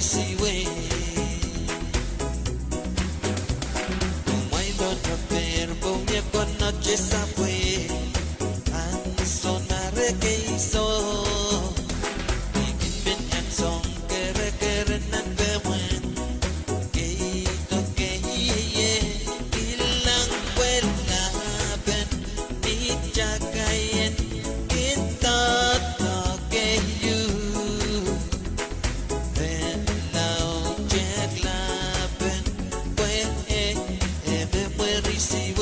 siwe mai lo tra per boia con noche sapue an sonare che so in ben yan song kere nan bewen ke to ke ye ilang kwela ben ni jagayen kita to ke you ben lao jet la ben we be we receive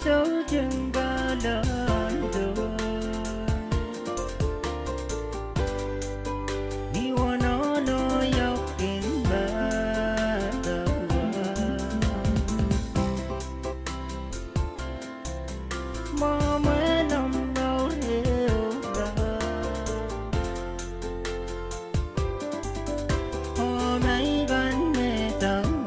dấu chân ba lần đường đi qua nó dọc kín ba tờ mà mấy năm đâu hiểu ra hôm nay vẫn mê tặng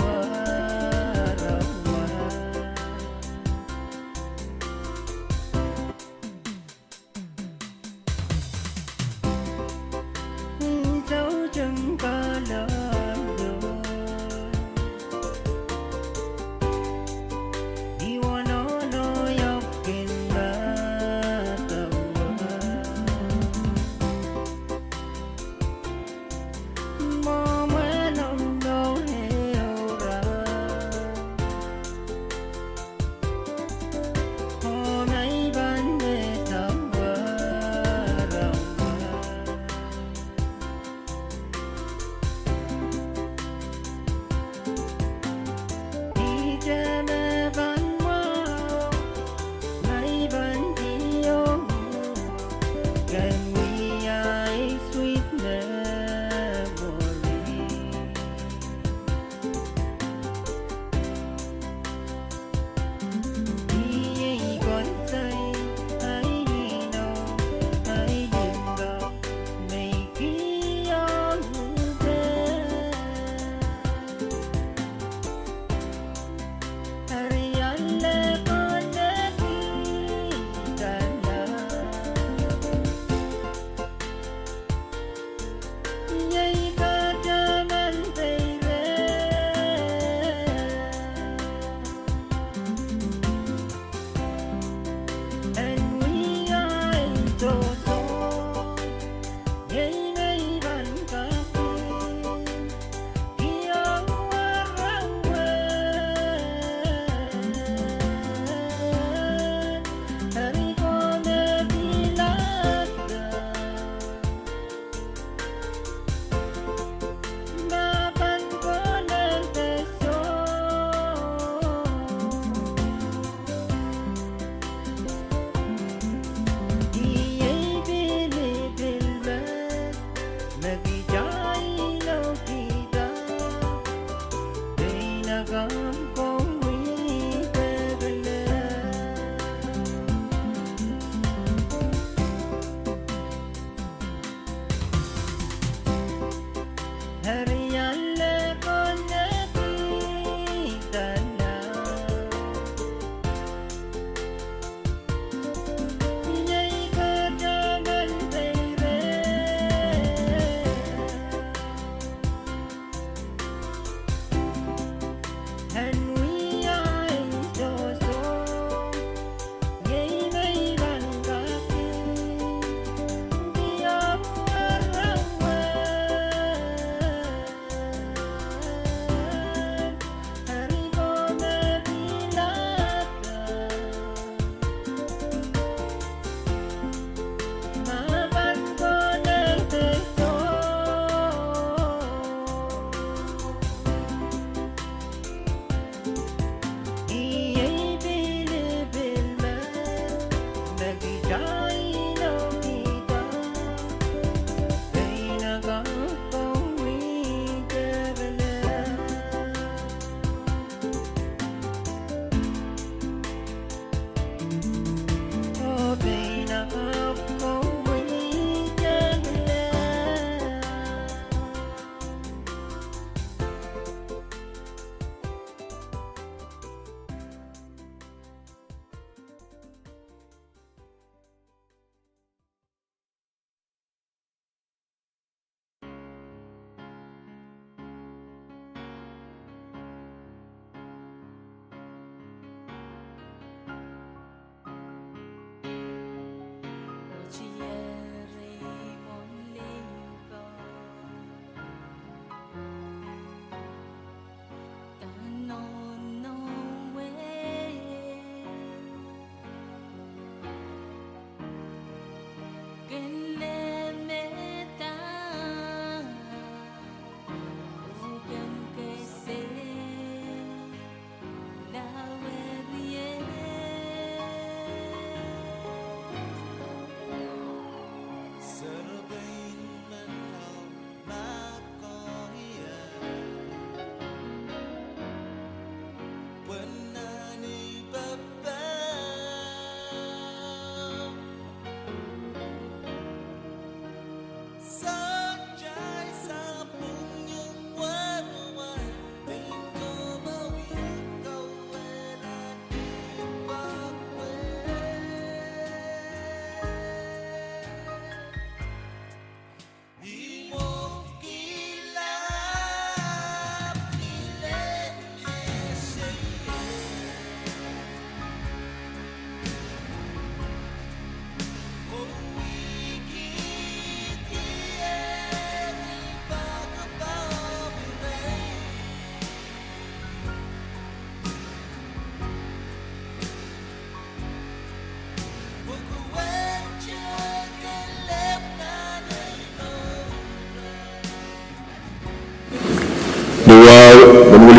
đi qua nó dọc kín ba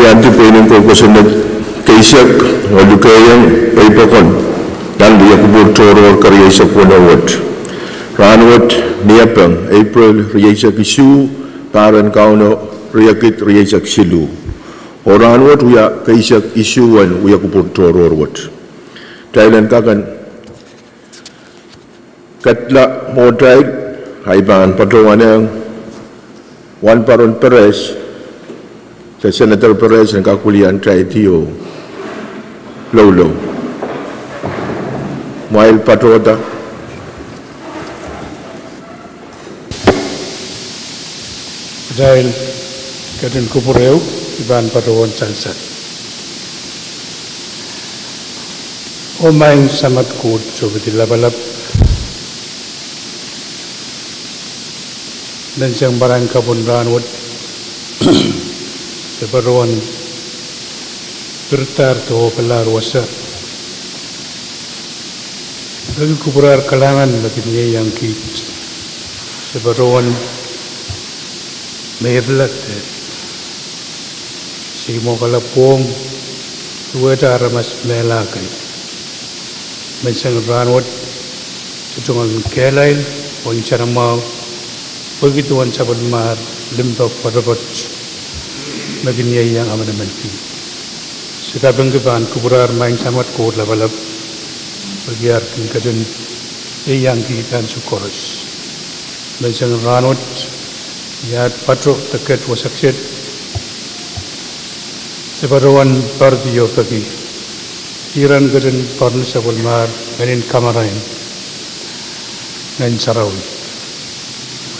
Anti Pwuhng ko sunod kaisyak wadukayang paipakon dan dia kubur toror karya sa punawat ranwat niapang April riyasak isu paran kauno riyakit riyasak silu oranwat uya kaisyak isuan uya kubur toror wat Thailand kakan katla modai haiban patrowanang Wan Paron Perez sa Senator Perez ng kakulian try Tio Lolo Mail Patrota dahil kadin kupureu iban patrowon salsat omain samat kut sobiti labalap dan siyang barang kabun ranwat sebaruan bertar to pelar wasa lagi kupurar kalangan lagi niya yang kit sebaruan maybelat si mo kala Pwuhng tuweta ramas melakay mensang ranwat tutungan kelail on charamaw pagituan sabad mar limba parabat Maginiayang aman naman ki. Sekabang keban kuburar main samat ko labalab bagiar kin kadun iyang ki dan sukoros. Mensang ranot yat patro taket wasakset sebaruan pardiyo pagi iran kadun parnu sabul mar ganin kamarain ngan sarawi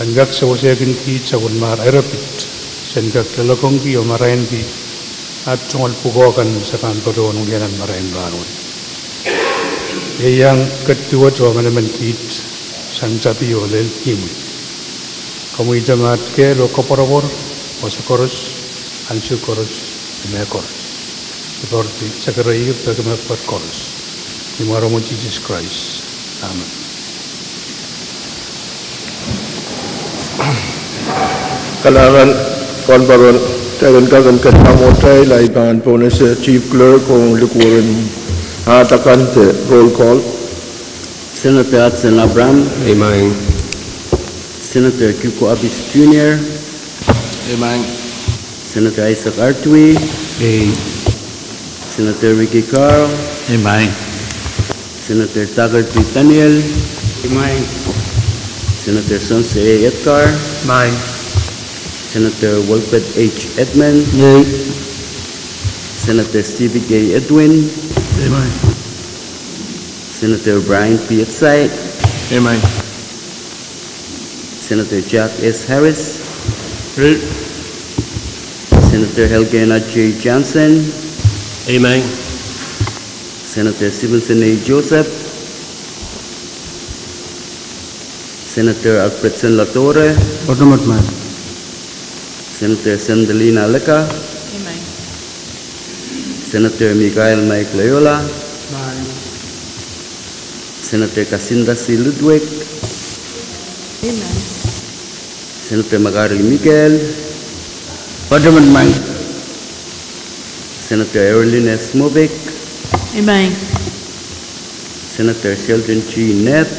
anggak sawasakin ki sabul mar erapit sehingga kelakong ki o marahin ki at sungal pugokan sa kanpado ng yanan marahin ranot. Yang kedua o manaman kit sancapi o lel himui. Kamu ijamat ke lo kaparawar o sukoros ansu koros mekoros. Seperti sekerai bagaimana koros. Di maramu Jesus Christ. Amen. kalangan Wan Paron Thailand kakan katamotay laiban po na sa Chief Clerk kung likuran hatakan te roll call Senator Hudson Abram. Amen. Senator Kiko Abis Jr. Amen. Senator Isaac Artui. Amen. Senator Ricky Carl. Amen. Senator Taggart P. Daniel. Amen. Senator Sonse A. Edgar. Amen. Senator Wilfred H. Edmund. Amen. Senator Stevie J. Edwin. Amen. Senator Brian P. Exide. Amen. Senator Jack S. Harris. Amen. Senator Helgena J. Johnson. Amen. Senator Stevenson A. Joseph. Senator Alfredson Latore, Automatman. Senator Sendelina Leka, Amen. Senator Mikael Mike Loyola, Senator Cassandra C. Ludwig, Amen. Senator Magarli Miguel, Automatman. Senator Erilyn S. Movic, Amen. Senator Sheldon G. Nett,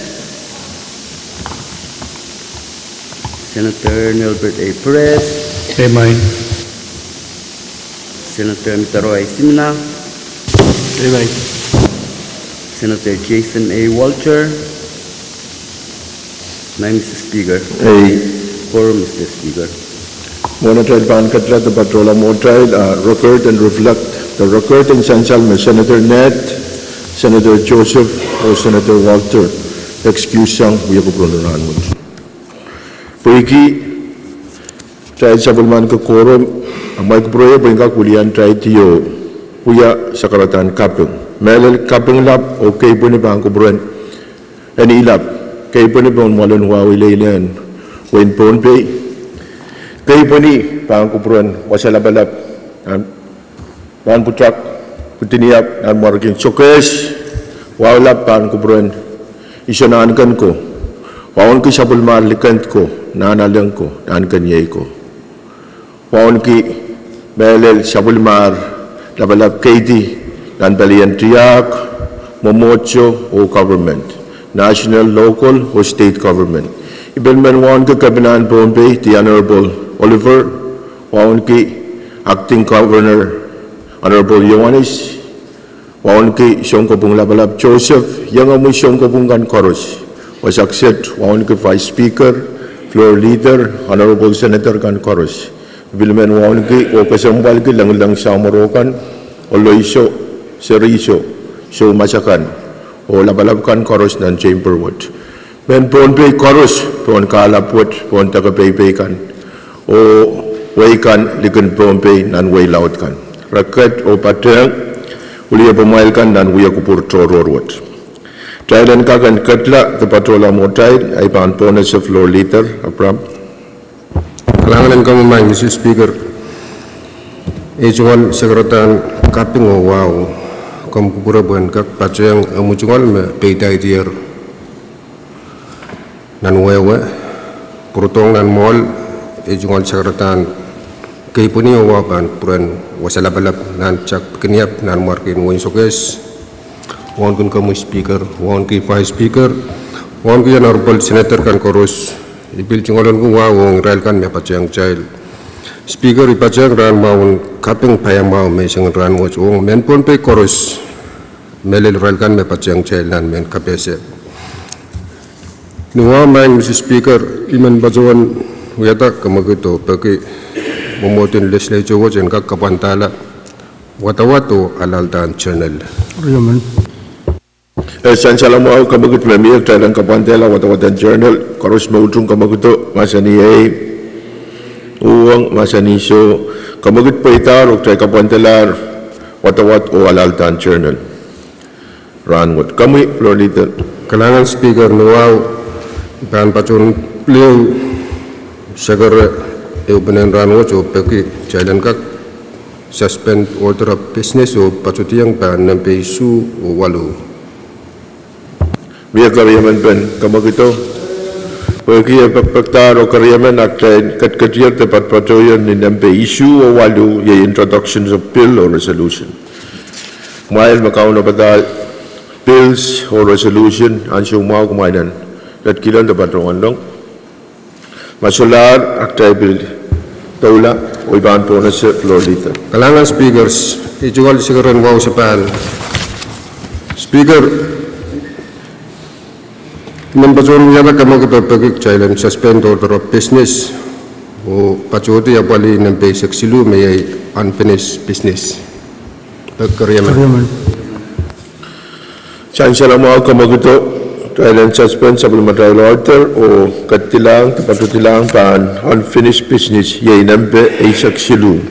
Senator Nilbert A. Perez, Amen. Senator Mitaroy Simna, Amen. Senator Jason A. Walter. Mr. Speaker. Quorum, Mr. Speaker. Monitored ban katla the patrola motried record and reflect the record in Sansal Senator Ned, Senator Joseph or Senator Walter. Excuse sang we have a Ranwood. Pwuhng tried sabulman ka quorum ang magproye bringka kulian tried tiyo kuya sa karatan KAPWARESOU. Melel Enginkehlap o kay po ni Bangko Bren Enilap kay po ni Bon Malon Huawei Leilen Wen Pohnpei kay po ni Bangko Bren wasalabalap ban putrak putiniyap ang marking chokes wawalap Bangko Bren isanaan ko wawan ki sabulmar likant ko nanalang ko naan kanyay ko wawan ki melel sabulmar labalap kaiti dan balian triak, momocho o government, national, local or state government. Ibalman wan ka kabinan Pohnpei, the Honorable Oliver, wan ki acting governor, Honorable Yohanes, wan ki siyong kapung labalab Joseph, yang amoy siyong kapung kan koros, was accept wan ki vice speaker, floor leader, Honorable Senator kan koros. Ibalman wan ki o kasambal ki lang sa Morokan, o loiso, Seriso, so masakan, o labalabkan koros ng Chamberwood. Men Pohnpei koros, Enginkehlap, tagapaypay kan, o way kan, likan Pohnpei, nan way laut kan. Raket o Pwuhng, uliya pumail kan, nan uya kupur tororwat. Thailand kakan katla, the patrola motaid, ay paan ponas sa floor leader, Apram. Kalangan kamu mai, Mr. Speaker. Ejungan sekretaran kaping o wow. Kamu kupura bukan kak pacang amucungal me peitai tiar nan wewe purutong nan mall ejungal sekretaran keipuni o wapan puran wasalabalap nan cak keniap nan markin win sokes wan kun kamu speaker wan ki vice speaker wan ki honorable senator kan korus ibil cungalon ku wow ngirail kan me pacang child Speaker ipacang ran maun kaping payang mau meseng ran watch ong men Pohnpei korus melel ralkan me pacang chailan men kapese. Nuwa main Mr. Speaker iman bazuan wiyata kamagito pagi momotin legislature watch en kakapantala watawato alaltan channel. Riyaman. Sansala mo kamagit memir talang kapantela watawatan journal korus maudung kamagito masani Pwuhng masaniso kamagit pa itar o try kapantelar watawat o alaltan journal ranwat kami floor leader Kalangan Speaker nuaw ipan pacun liu segera eubenan ranwo co peki jalan kak suspend order of business o pacutiang pan nampe isu o walu. biar kariyaman pen kamagito Pwuhng pagpagtar o kariyaman aktain Kadkadaur tepat patoyan ni nampe issue o walu ye introductions of bill or resolution. Mahal makauna badal bills or resolution ansyo mau kumainan dat kilan tepat rongan dong. Masular aktai bill taula o iban po na sa floor leader. Kalangan speakers ijual sigaran wow sepan. Speaker Membacawan yata kamu kita pergi jalan suspend order of business. O pacuti apa li nampai seksilu mayai unfinished business. Berkeriaman. Sansala mo kamu kita jalan suspend sebelum ada order o katilang tepat tilang pan unfinished business ye nampai seksilu.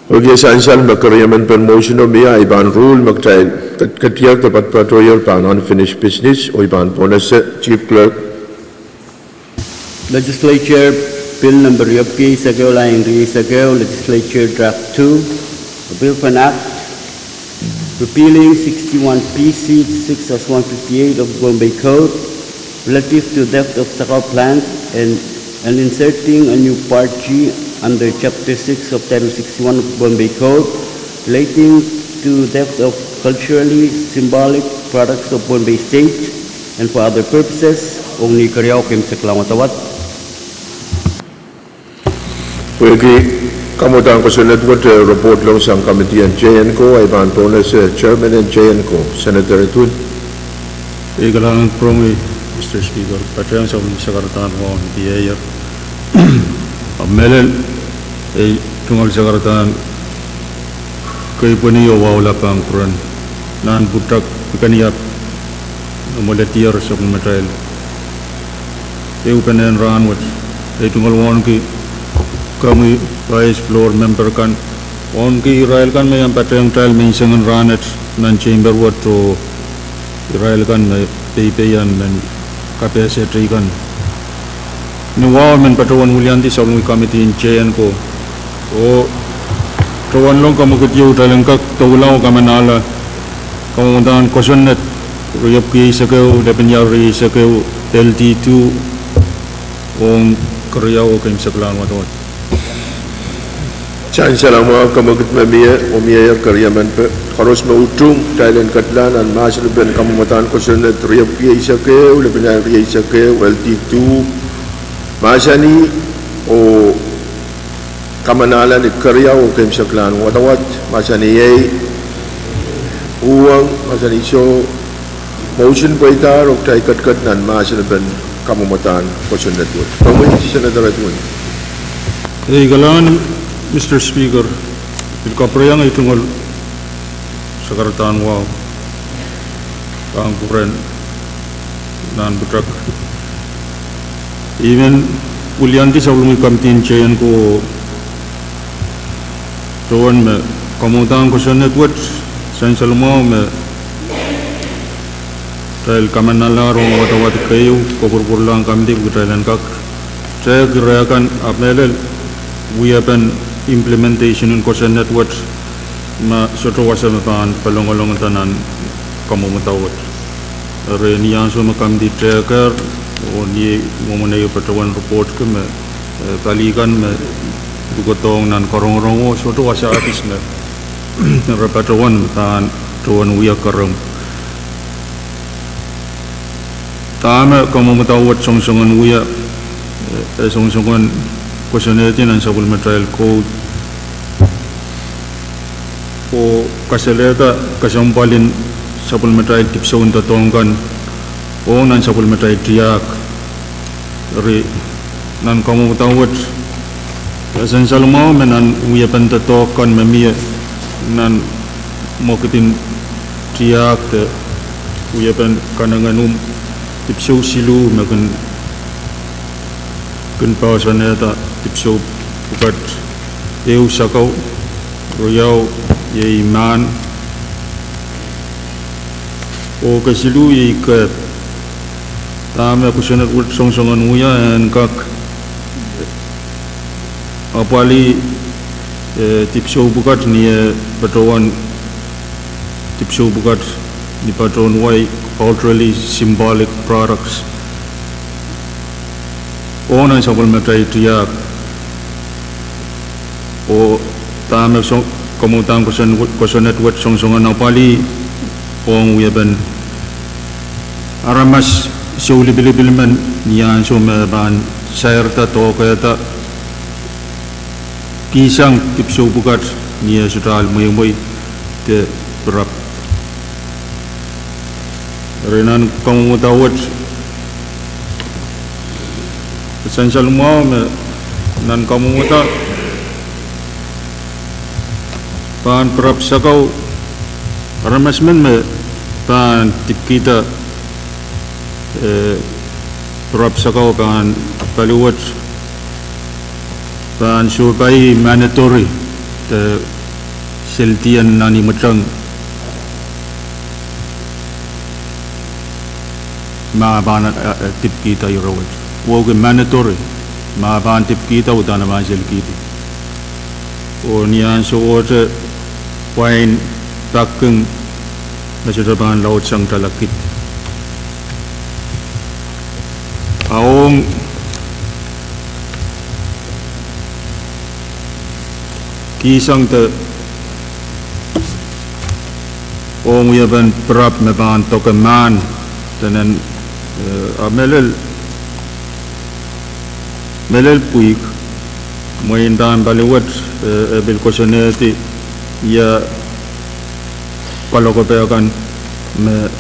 Okay, sansal makariyaman per motion o miya iban rule magtail katiyak dapat patoyer pan unfinished business o iban bonus Chief Clerk. Legislature Bill number Yopki Sageo Line Sageo Legislature Draft 2, a bill for an act repealing 61 PC 6/158 of Pohnpei Code relative to theft of sakao plant and inserting a new Part G under Chapter 6 of Title 61 of Pohnpei Code relating to theft of culturally symbolic products of Pohnpei State and for other purposes. Ong ni karyaw kim saklamawat. Wegi kamutan ko sunod ko report long sang committee and JNCO iban bonus Chairman and JNCO Senator Tun. Igalang Pwuhng, Mr. Speaker, Pahrek sa Sekretariat ng DA. Melel tunggal Sekretariat kay puniyo wala pang kuran nan butak kaniyap moletier sa material. Penen ran wat tunggal won ki kami vice floor member kan on ki Israel kan may Pahrek trial may sangan ranet nan chamber wat to Israel kan may PPN men KPSA kan ni wow men Patrwan Mulyanti sa committee in chain ko o Patrwan long kamu ketiyo talang kak tawlaw kamanala kamundan kosonet riyap ki sakeo depenyari sakeo LT2 ong karyaw kayong saklang watawat. Sansal ang mga kamagat mamiya o miya karyaman pa karos mautung Thailand katlan ang masalban kamutan ko sunod riyap ki sakeo depenyari sakeo LT2 masani o kamanalan ni karya o kem saklan watawat masani yay Pwuhng masani so motion po itar o tay katkat nan masalban kamumatan ko sunod wot. Pwuhng Senator Tun. Igalang Mr. Speaker, ilkaprayang itungol Sekretariat wow ang kuren nan butrak even Mulyanti sa ulungi kamtin chain ko tuan me kamutan ko sa network san salmo me trail kamanala ro watawat kayo kopur lang kamdi trailan kak saya gerakan apnelel we have an implementation in kosa network ma soto wasamatan palongolong tanan kamumutawat reniyan so makamdi tracker o ni momonay Patrwan report ke me kalikan me dugotong nan korong-korong soto wasa atis me Patrwan tan tuan uya karam tama kamumutawat song-songan uya song-songan kusunetin ang sabul material code o kasaleta kasampalin sabul material tipsaun tatongkan o nan sabul material tiyak ri nan kamu tawat san salmo menan uya pentatokan memia nan mokitin tiyak te uya pen kananganum tipsau silu makan kun pawasaneta tipsau bukat eu sakau royau ye iman o kasilu ye ikat tama kusunat ult song-songan uya en kak apali tipsau bukat ni Patrwan tipsau bukat ni Patrwan wai culturally symbolic products o nan sabul matay tiyak o tama song kamutan kusunat wat song-songan apali ong uyaban aramas siuli bilibilman niyan so maban sayarta to kayata kisang tipso bukat niya sutral moy te berap renan kamutawat essential mo nan kamuta pan berap sakau aramas men me pan tikita berap sakau kan paluwat pan supaya mandatory seltian nani matrang ma bana tip kita yurawat wo ke mandatory ma ban tip kita utana ma sel kita o nian so order wine takung macam ban laut sang talakit aong kisang te ong ya ban prap me ban tokeman tenen melel puik moin dan balewat bil kosoneti ya kalau ko peakan me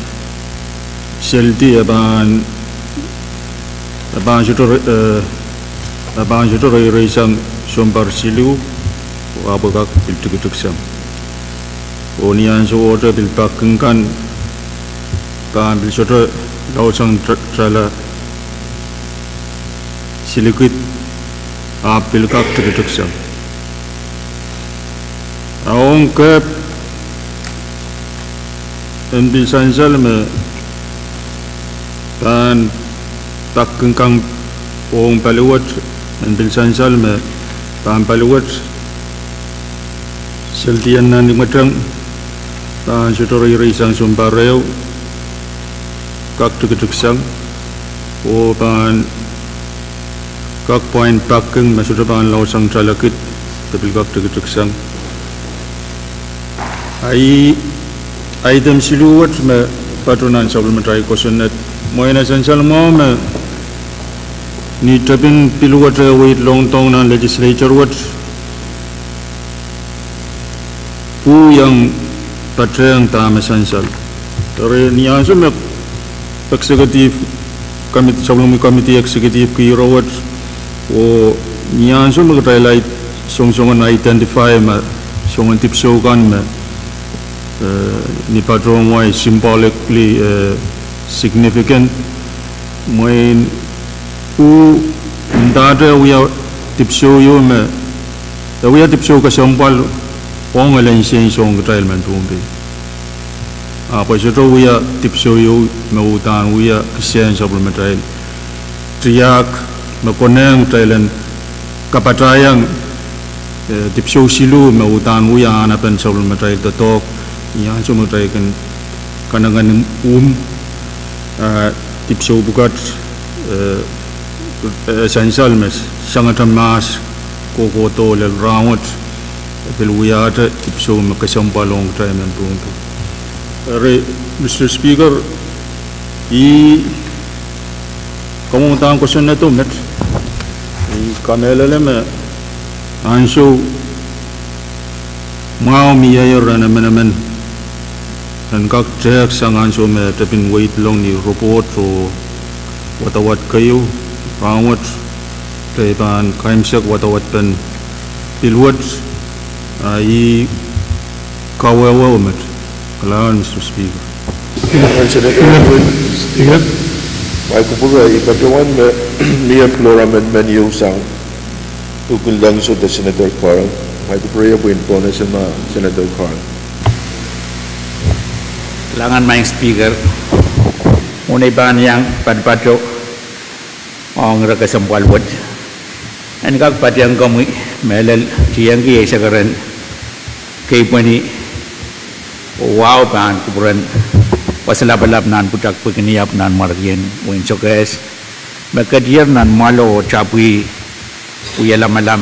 selti ban jutor reisang sombar silu abagak bil tuksam onian so order bil pakengkan ban bil jotor lausang trala silikit apil kak tuksam aong ke en bil sansal me ban pakengkang ong palewat en bil sansal me ban palewat seltian nani matrang ban jotor reisang sombareu kak tuksam o ban kak point pakeng masuk ban lausang tralakit tapi kak tuksam ai item siluat me patronan supplementary questionnaire moina sansal mo me ni tapin piluat wait long tong na legislature wat Pwuhng Pahrek tama sansal tare niya so me executive committee supplementary committee executive ki rawat o niya so me highlight song-songan identify ma songan tip show kan me ni patron why symbolically significant moin u ndada we are tip show you me we are tip show ka sampal Pwuhng alen sen song trial man Pohnpei apa joto we are tip show you me utan we are sen supplementary triak me koneng trial kapatayang tip show silu me utan we are anapen supplementary to talk yang cuma try kan kanangan tip show bukat essential mes sangat mas koko to lel rawat pel wiata tip show me kasampalong try men Pohnpei re Mr. Speaker kamu tang question na to met kamela le me ansho mau mi ayer na menamen dan kak cek sangan so me tapin wait long ni report o watawat kayo rawat teban kaimsak watawat pen pilwat ai kawawa met kalawan Mr. Speaker Speaker ay kupuga ikatawan me niya floor amendment yung sang ukul lang so the Senator Pahrek ay kupuga po info na sa Senator Pahrek Langan maing speaker unay ban yang padpato ong rakasambal wad en kag patyang kami melal tiyang ki sagaran kay pani wow ban kuburan wasalabalap nan putak pagniap nan margien win sokes makadier nan malo chapui uyala malam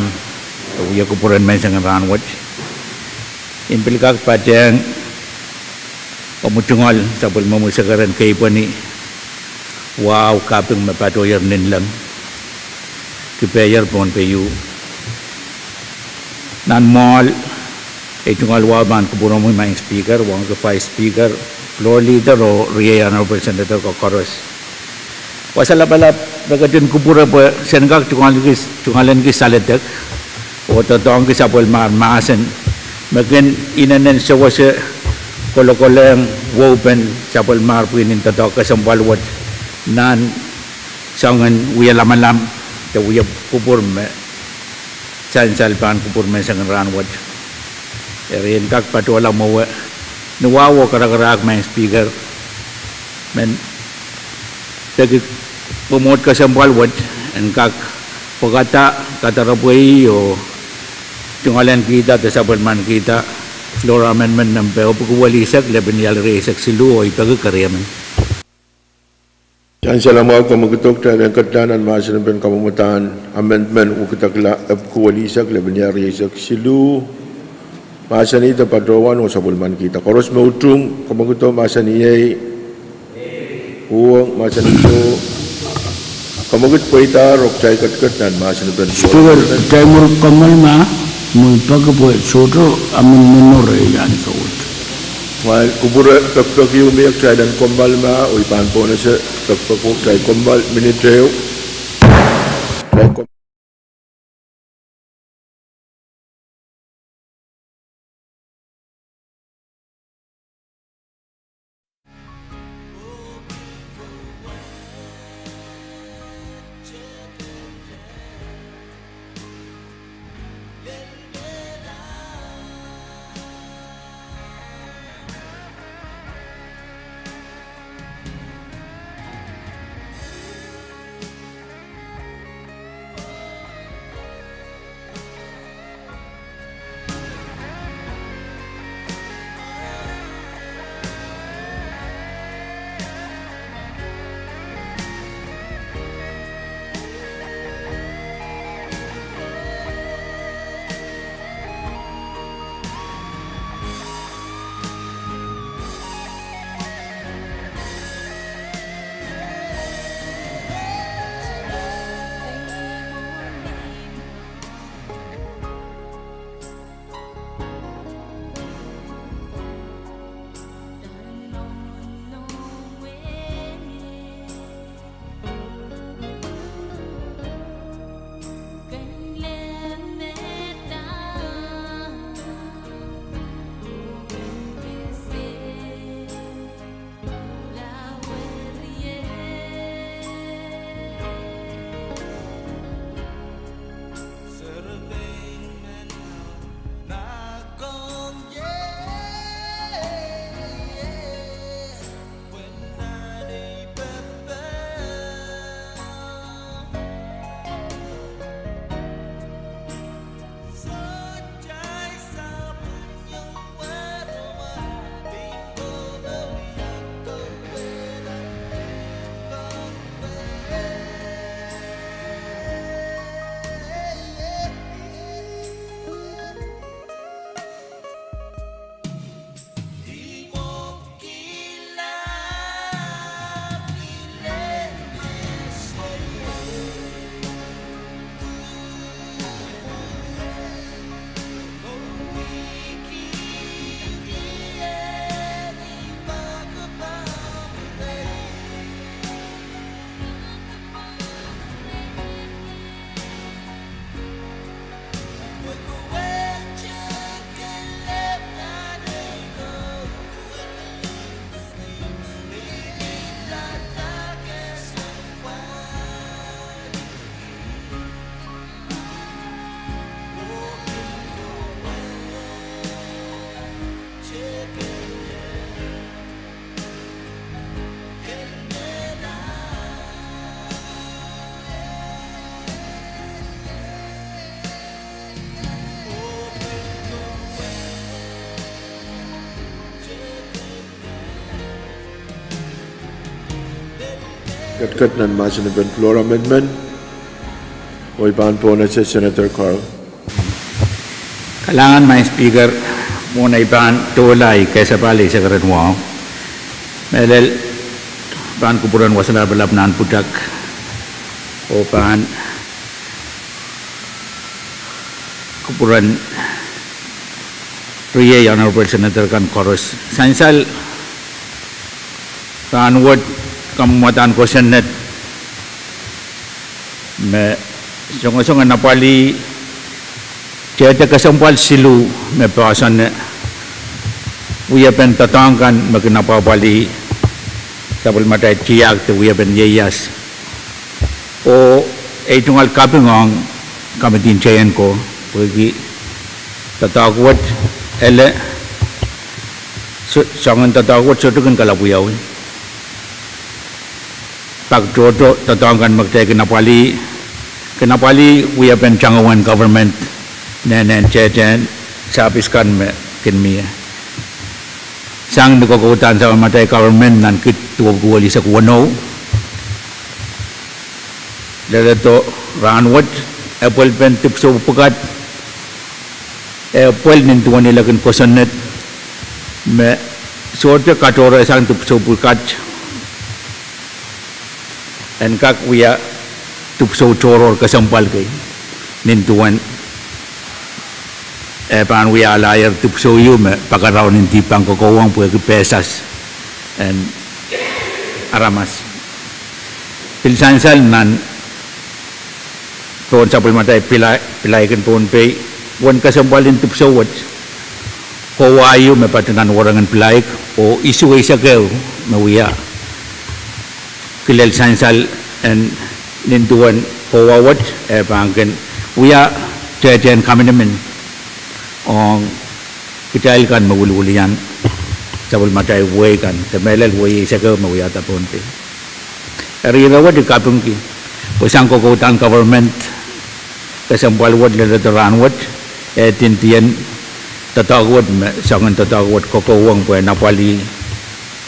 uya kuburan men sangaran wad in pilkag patyang Pamutungal sabol mamusagaran kay pani wow kaping mapatoyer ninlang kipayer Pohnpei nan mall tungal waban kuburan mo maing speaker wang ka five speaker floor leader o riya honorable senator ko koros wasalabalap bagadin kubura pa senagak tungalan ki saladak o totong ki sabol maasen magin inanen sa wasa kolo-koleng wopen sabol marpuinin tato kasambalwat nan sangan uya lamalam ta uya kupur me sansal pan kupur me sangan ranwat Erin kak patuala mo nuwawo karak main speaker men tegi promote ka sambal wad and kak pagata katarapuy o tungalan kita tasabal man kita floor amendment ng pero pagwalisak laban yal resak silu o ipagkariyaman. Yan salamat ko magtutok tayo ng katlanan maasin ng kamumutan amendment ukitakla kuwalisak laban yal resak silu maasin ito patrawan o sabulman kita. Koros mautung kamaguto maasin iyay Pwuhng maasin ito kamagut po ita rok chay katlan maasin ng Speaker, tayo mo kamal ma muy pagkapuit soto amin menor yan kawut. While kubura taktak yung umiyak chay dan kombal ma o ipan po na sa taktak po chay kombal miniteo chay kombal. Katnan maasin ng floor amendment o ipan po na si Senator Carl. Kailangan may speaker muna ipan tulay kaysa bali sa karanwang. Melel pan kupuran wasala balap nan pudak o pan kupuran Riye Honorable Senator kan Koros. Sansal kan word kamuatan question net me song napali Jeda kasampal silu me pasan uya pen tatangkan magnapa bali sabal mata tiak te uya pen yeyas o tungal kapingong kamitin chayan ko pergi tatawat ele sangan tatawat soto kan kalapuyaw pag toto tatawang kan magtay kinapali we have been changawan government nenen chechen sapis kan me kinmiya sang nagkukutan sa matay government nan kit tuwag wali sa kuwano dalato ranwat apple pen tipso pukat apple nintuan nila kan kosanet me sorte katora sang tipso pukat and kak wiya tipso choror kasampal kay nintuan pan wiya alayar tipso yu me pakaraw nintipang kokowang puya pesas and aramas pilsansal nan Pohon sapul matai pilai kan Pohnpei wan kasambalin tup sawat kawayu me patanan warangan pilai o isu isa kau mawiya kilal sansal and nintuan kawawat pangken wiya jajan kaminamen ong kitail kan mawululian sapul matai way kan temelal way isa kau mawiya ta Pohnpei arirawat di kapung ki pasang kokotan government kasambalwat lalaranwat tintian tatawat sangan tatawat kokowang po napali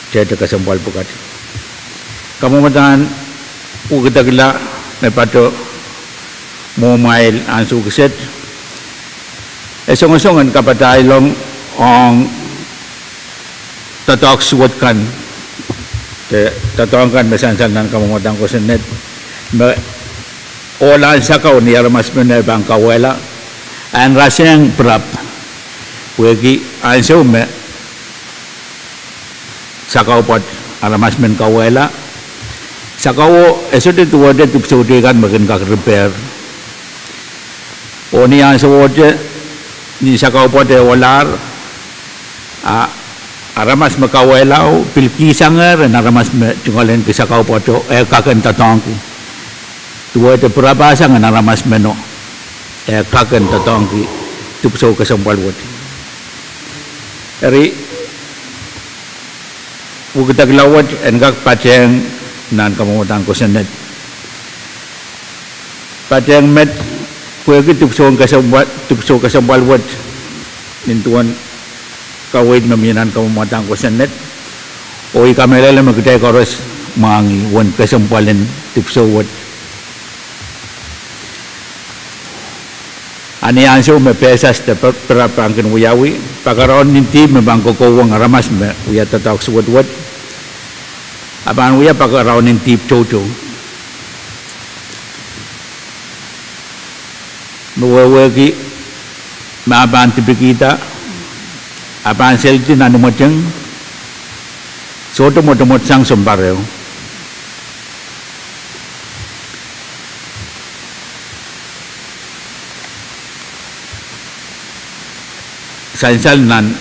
jada kasambal pukat kamamatan ugatagla may pato momail ansu kaset esong-esongan kapatay long ang tatawak suwat kan tatawang kan masansan ng kamamatan ko sa net Olan sakau ni aramas mena bang kawela an raseng prap wegi anseu me sakau pot aramas men kawela sakau esode tuwa de tupsode kan makin kak repair oni anseu oje ni sakau pot de olar aramas me kawela pilki sanger aramas me jungalen ke sakau pot kaken tatangku Tua itu perabasa dengan ramas meno, kagen tatangki tupso kasampal wot. Eri ugatak lawat engkak paceng nan kamutang kosenet. Paceng met kuagi tupso kasampal wot nintuan kawait maminan kamutang kosenet. Oi kamelele magday koros mangi wan kasampalen tupso wot. Ani anseu me pesas te perapangken wiyawi pakaron ninti membang kokowang ramas me wiya tatak suwat-wat apan wiya pakaron ninti chocho nuwawagi maaban tipikita apan selti nanumoteng soto motomot sang sompareo Sansal nan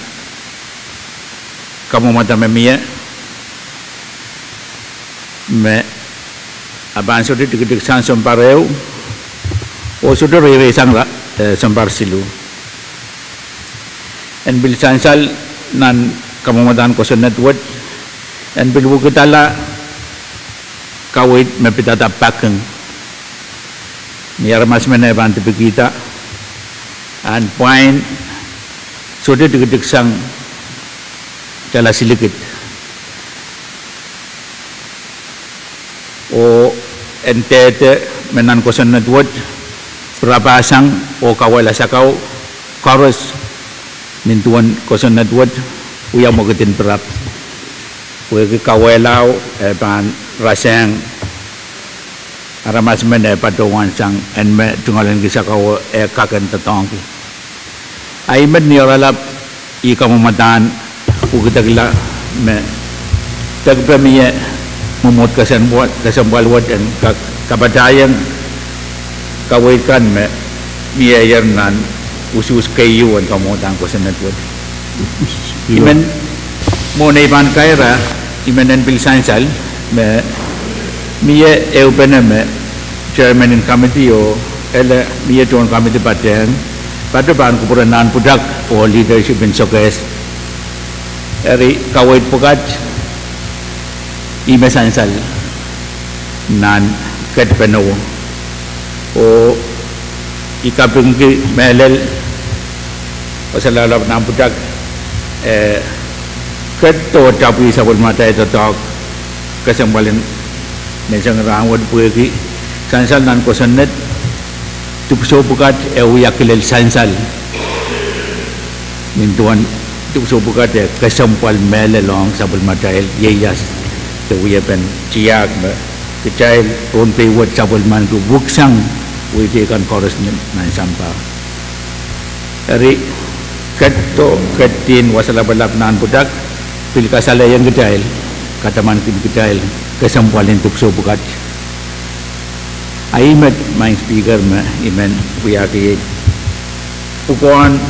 kamu mata memia me aban sudah digedik sang sompareu o sudah rere sang sompar silu en bil sansal nan kamu matan kosenat wot en bil bukitala kawit mepitata pakeng ni armas mena bantu kita and point sudah digedik sang jala silikit o entete menan kosan nadwad prabasang o kawala sakau karos nintuan kosan nadwad uya mogetin prap uya kawalaw pan rasang aramas men patuan sang enme tungalan kisakau kakan tatangki Aiman ni oralap i kamamatan ugatagla me tagpamiye mumot kasambal wat en kapatayan kawaikan me miyayar nan usus kayu an kamamatan ko sa netwad iman mo na iban kaira iman en pilsansal me miye eupen me chairman in committee o ele miye ton committee paten pada ban kupuran pudak o leadership in sokes eri kawait pukat imesansal nan ket peno o ikapung ki melel pasalalap nan pudak ket to tapi sabun mata itu tok kesembalin mesang rawat pueki sansal nan kosanet tupso bukat yakilel sansal mintuan tupso bukat kesempal melelong sabul matail yeyas tewiyapen ciak kecail Pohnpei wat sabul man tu buksang wijekan kores nan sampah dari keto ketin wasala balap nan budak pil kasala yang kecail kata man kecail kesempalin tupso bukat Aimet main speaker me imen puyaki ukon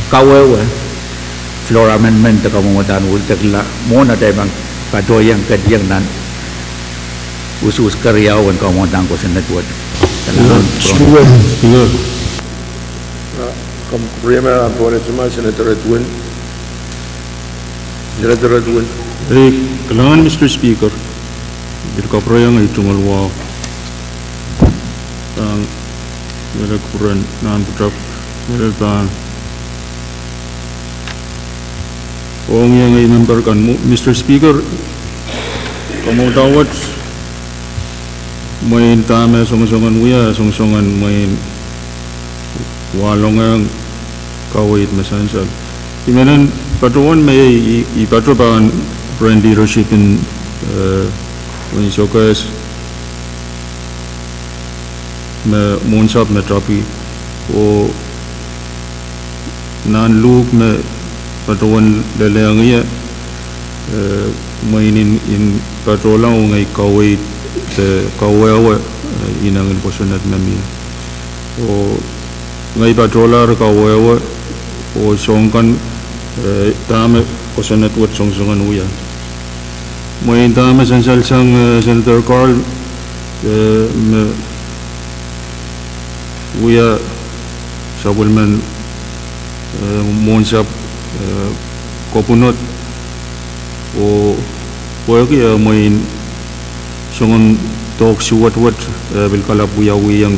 kawewe flora amendment kamu matan ultekla mona bang pato yang kediang nan usus karyawan kamu matan ko senet wad Speaker kamu prima pone cuma senator Pwuhng Kailangan Mr. Speaker birkaprayang ay tumalwa ang melekuran nan putak melban Pwuhng yang ay member kan Mr. Speaker kamu tawat main tama song-songan uya song-songan main walongang kawait masansal imenan patuan may ipatuban brand leadership in when sokas me monsap me trapi o nan look me patuan leleangia mainin in patolang ngai kawait kawawa inangin posunat nami o ngai patolar kawawa o songkan tama posunat wat songsongan uya main tama sansal sang Senator Carl uya sabulman monsap kopunot o pweki main songon tok suwat-wat bilkalap uya-uya yang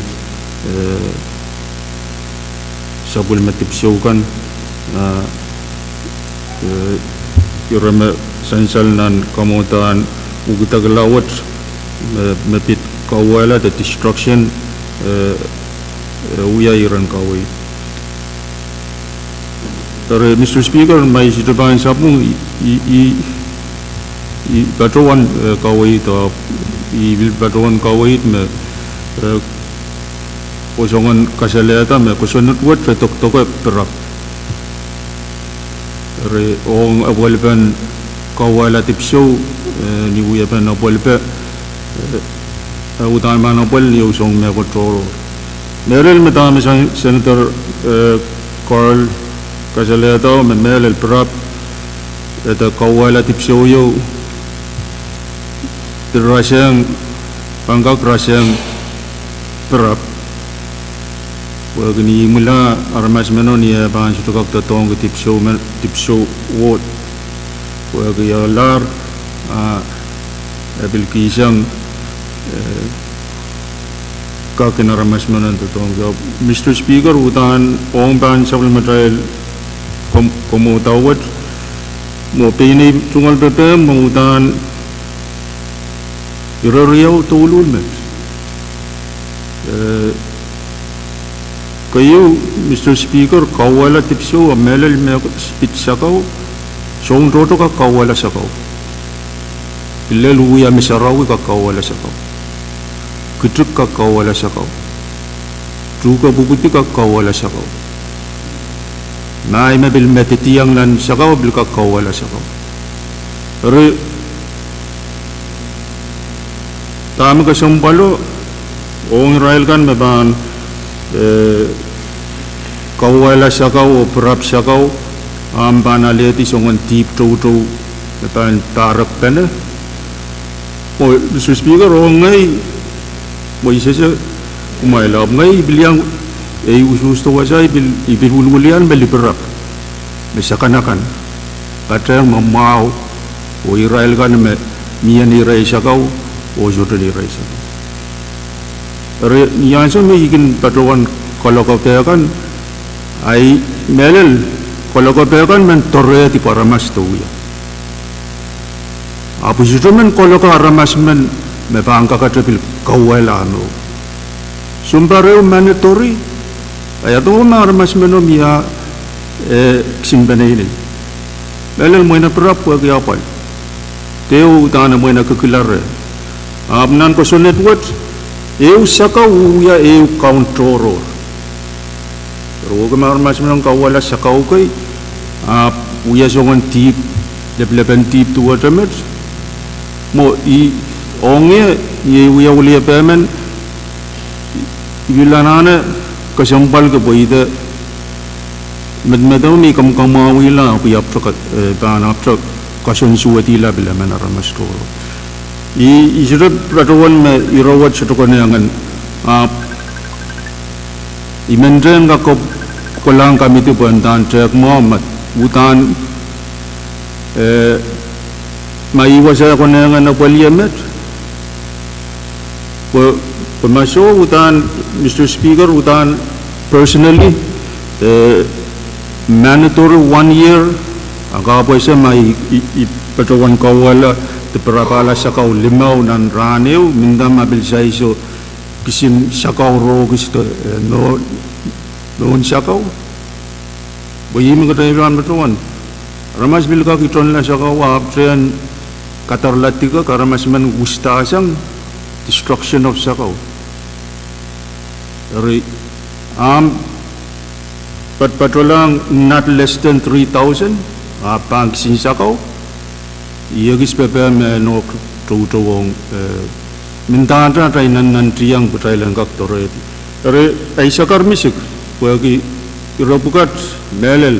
sabulman tipsyokan irama sansal nan kamutan ugutaglawat mapit kawala the destruction uya iran kawai Tapi Mr. Speaker may sitabahan sa po i-patrowan kawai ito i-patrowan kawai me kosongan kasaleta me kosonot wat fetok-tokot perak re ong abwalpan kawala tipso ni uyapan abwalpa utan man abwal ni usong me kontrol merel metame Senator Carl kasaleta me merel perap eta kawala tipso yo terasang panggak rasang perap wagni mula armas menon ya ban sutukak tatong tipso wot wagi lar abil kisang kakin armas menon tatong Mr. Speaker utan ong ban supplementary komo tawat mo pini tungal pepe mo utan irariyaw tulul met kayo Mr. Speaker kawala tipso amelal me speech sakaw song roto ka kawala sakaw ilal uya misarawi ka kawala sakaw kutuk ka kawala sakaw truka bukuti ka kawala sakaw naay mabil metitiyang lan sakaw bil ka kawala sakaw re tama ka sampalo ong Israel kan meban kawala sakaw o perap sakaw amban aleti songan tip to meban tarak kana o Mr. Speaker o ngai mo isa umay lab ngai bilyang usus to wasa ibil wululian beliberak mesakanakan patrang mamau o Israel kan me mian Israel sakau o Jordan Israel sakau yang sama ikin patrawan kalau kau kan ai melel kalau kau kan men torre ti paramas tu ya apu jumen kalau kau aramas men me bangka katrepil kawela no sumpare mandatory aya tu aramas menom ya simbane ini melel moina perap ko apa teu tana moina kekilar abnan ko sonet wat eu sakau ya eu countoro ro kemar mas menong kawala sakau kai uya songon tip lebleban tip tu watamet mo I onge ye uya ulia pemen ilanana kasampal ke boida medmedau mi kam kamawila uya prak bana prak kason suati la bila menaramas toro I israt pratwan me irawat setokone angan imendren ka kolang kami tu bantan cek Muhammad utan mai wasa kone angan parliament pemasuk utan Mr. Speaker utan personally mandatory 1 year agak apa sih mai pratwan kawala beberapa ala sakau limau dan raneu minda mabil saya so kisim sakau ro kisto no sakau bayi mengatai ran betuan ramas bilka kitron la sakau abtren katar latika karamas men gusta sang destruction of sakau ri patrolang not less than 3,000 pang sin sakau ia kis pepe me no wong minta ada nan triang Thailand kak tore ai sakar misik bagi irobukat melel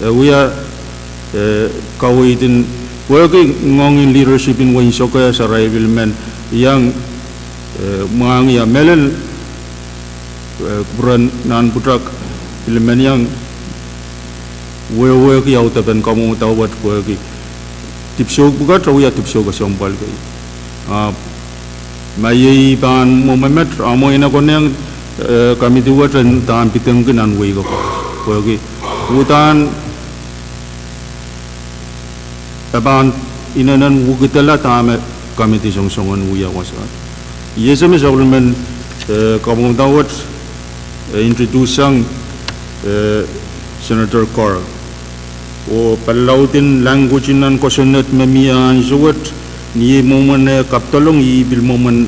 uya kawidin bagi ngongin leadership in win soka sarai bilmen yang mang ya melel buran nan putrak bilmen yang we ki au taben kamu tawat bagi tipsyo bukan tahu ya tipsyo kesompal kai mai ban momen amo ina koneng kami dua dan tan piteng kenan wei ko bagi hutan taban ina nan wugitala tame kami ti songsongan uya wasa ye sama government kamu tawat introduce sang Senator Carl o palautin language nan kosonet memian suwat ni momen kaptolong I bil momen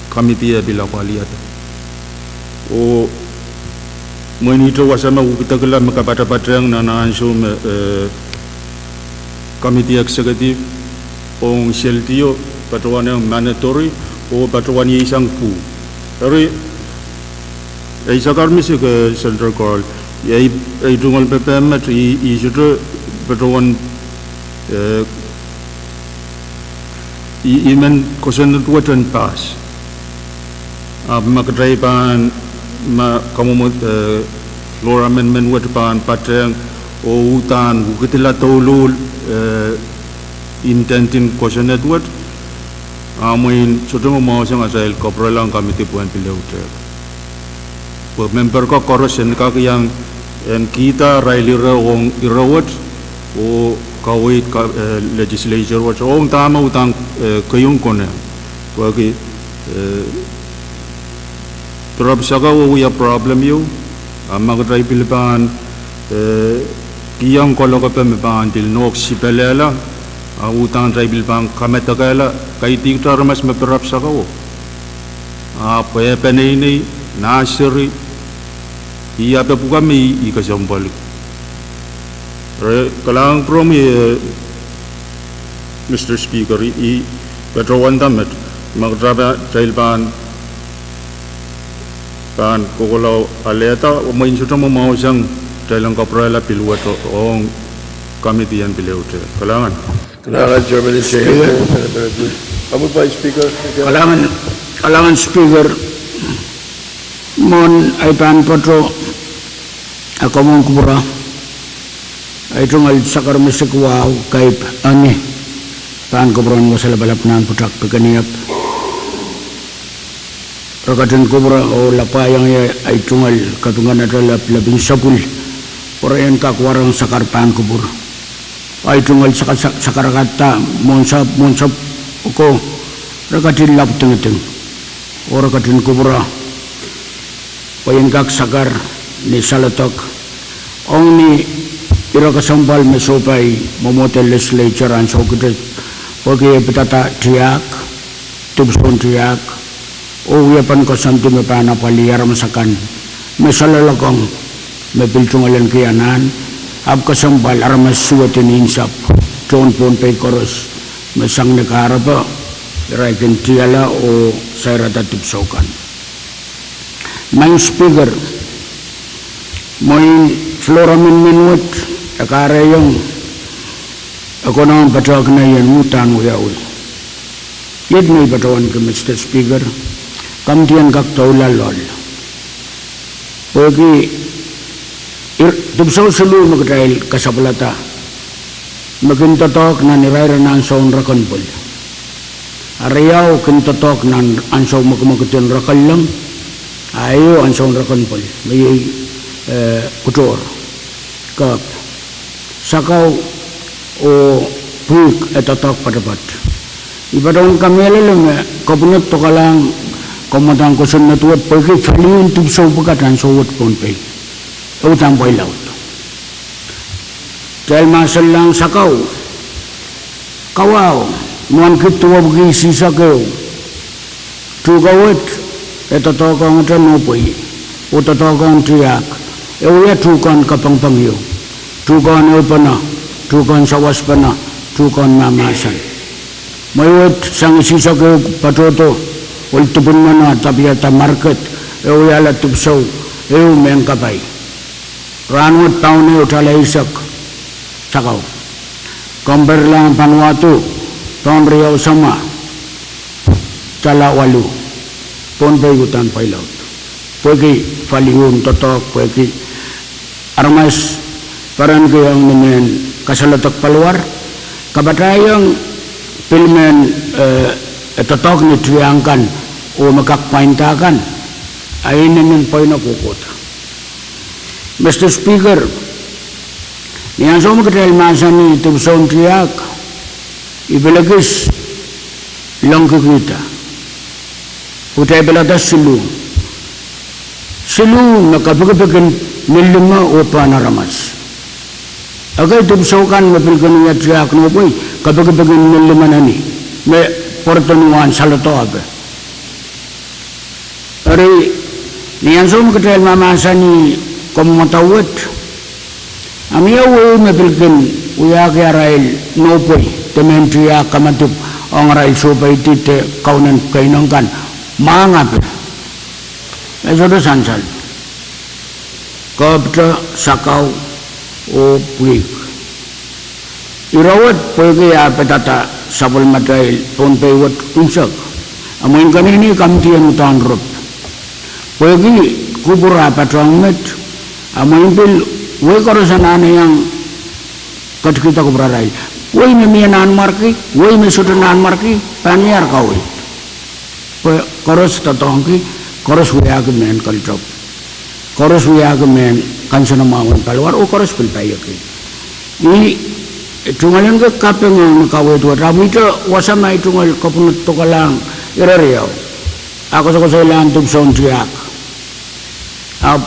committee bila kwaliat o monito wasama kita kala makapata-patang nanaan so committee executive Pwuhng seltio patuan yang mandatory o patuan isang pu dari ai sakar misi ke Central Call ai tungal PPM I sudah patuan imen kosen tuan pas makadai pan kamu floor amendment wat pan pateng o utan ukitila tolul intentin kosen wat amoin sudah mau sang asal kopralang komite puan pilih member ko korsen ka yang kita railira ong irawat o kawit legislature wat ong tama utang kayong kone bagi terap saka o ya problem yo magdrai Pilipan kiyang kolok pa mepan til nok sipelela utang drai Pilipan kametagala kay tiktar mas meperap saka o apa ya penini nasiri iya apa bukan mi ikasampal kalang from Mr. Speaker I petrawan tamat magdraba Thailand pan kokolaw aleta main sudah mau sang Thailand kaprala piluat ong committee yang pilihute kalangan Germany Kamu Pak Speaker kalangan Speaker mon ay pan patro ako mon kubura ay tungal sakar mesekwaw kay ani pan kuburan wasala balap nan putak pekaniap rakatin kubura o lapayang ay tungal katungan adalah labing sapul orayan kakwarang sakar pan kubur ay tungal sakar kata monsap ko rakatin lap tengiteng o rakatin kubura payan kak sakar ni salatok ong ni ira kasambal mesopay momotel legislature an so kita pagi petata tiak tubson tiak o yapan ko santi me pana paliar masakan mesalalakong mepiltungalan kianan ab kasambal aramas suwatin insap John Pohnpei koros mesang negara pa iraikin tiala o sayrata tubsokan main speaker main floramin minut akare yung ako naman patawag na yan mutan uyawi yun may patawan ka Mr. Speaker kamtiyan kaktaw lalol pagi tubsaw sulu magdahil kasapalata magintotok na nirayra na ansaw rakanpol arayaw kintotok na ansaw magmagatin rakal lang ayo ansaw rakanpol may kutor kap sakaw o Pwuhng etotok padapat ibadong kami lalang kapunat to kalang komatang kusun na tuwat pagi faliun tubsaw pagkatan sa uwat Pohnpei utang pailaw dahil masal lang sakaw kawaw nuan kituwa bagi sisakaw tukawat etotok ang tanupay utatok ang tiyak uya tukan kapangpangyo tukan upana tukan sawas pana tukan mamasan mayut sang sisakaw patoto ultupun mana tapi ata market uya la tubsaw mengkapay ranut taon ni utala isak sakaw komber lang Vanuatu tahun Riau sama cala walu Pohnpei hutan pailaw pagi falihun totok pagi armas paran kayang naman kasalatak paluar kabatayang filmen totok ni triangkan o magkakpaintakan ay naman pa'y nakukot Mr. Speaker niyan so magkatahil masa ni tubsaw triak ibalagis lang kikita utay balatas silu nakapagpagan milima o panaramas agay tubsaw kan mapilgan niya triak no po'y kapagpagan milima na ni may portanuan salato abe ari niyan so magkatahil mamasa ni kumatawat amiyaw mapilgan uya kaya rail no po'y temen triak kamatup ang rail supay tite kaunan kainangkan maangapin esodo sansal kapta sakaw o Pwuhng irawat pwede petata sapul matail Pohnpei wat unsak amoin kanini kamtian utan rop pwede kubura patang met amoin pil we korosanan yang kita kubura rail we memianan marki we mesudanan marki paniar kawi koros tatongki koros wiag men kaltrop koros wiag men kansana mawan palwar o koros pilpayaki i tungalan ka kapeng nakawe tu ramito wasama itungal kapunut to kalang irariaw ako sa ilang tubsaw triak ab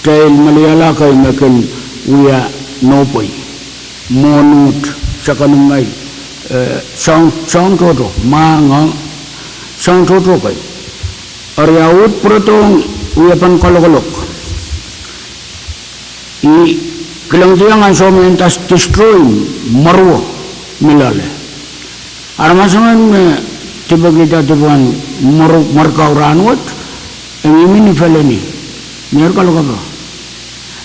dahil maliala kay makin uya nopoy monut sa kanumay sang toto mangang sang toto kay ariawut protong uyapan kalokolok i kilang tiyangan so mentas destroy marwo milale armasangan me tiba kita tibuan markaw ranwat ang imini feleni nyer kalokaba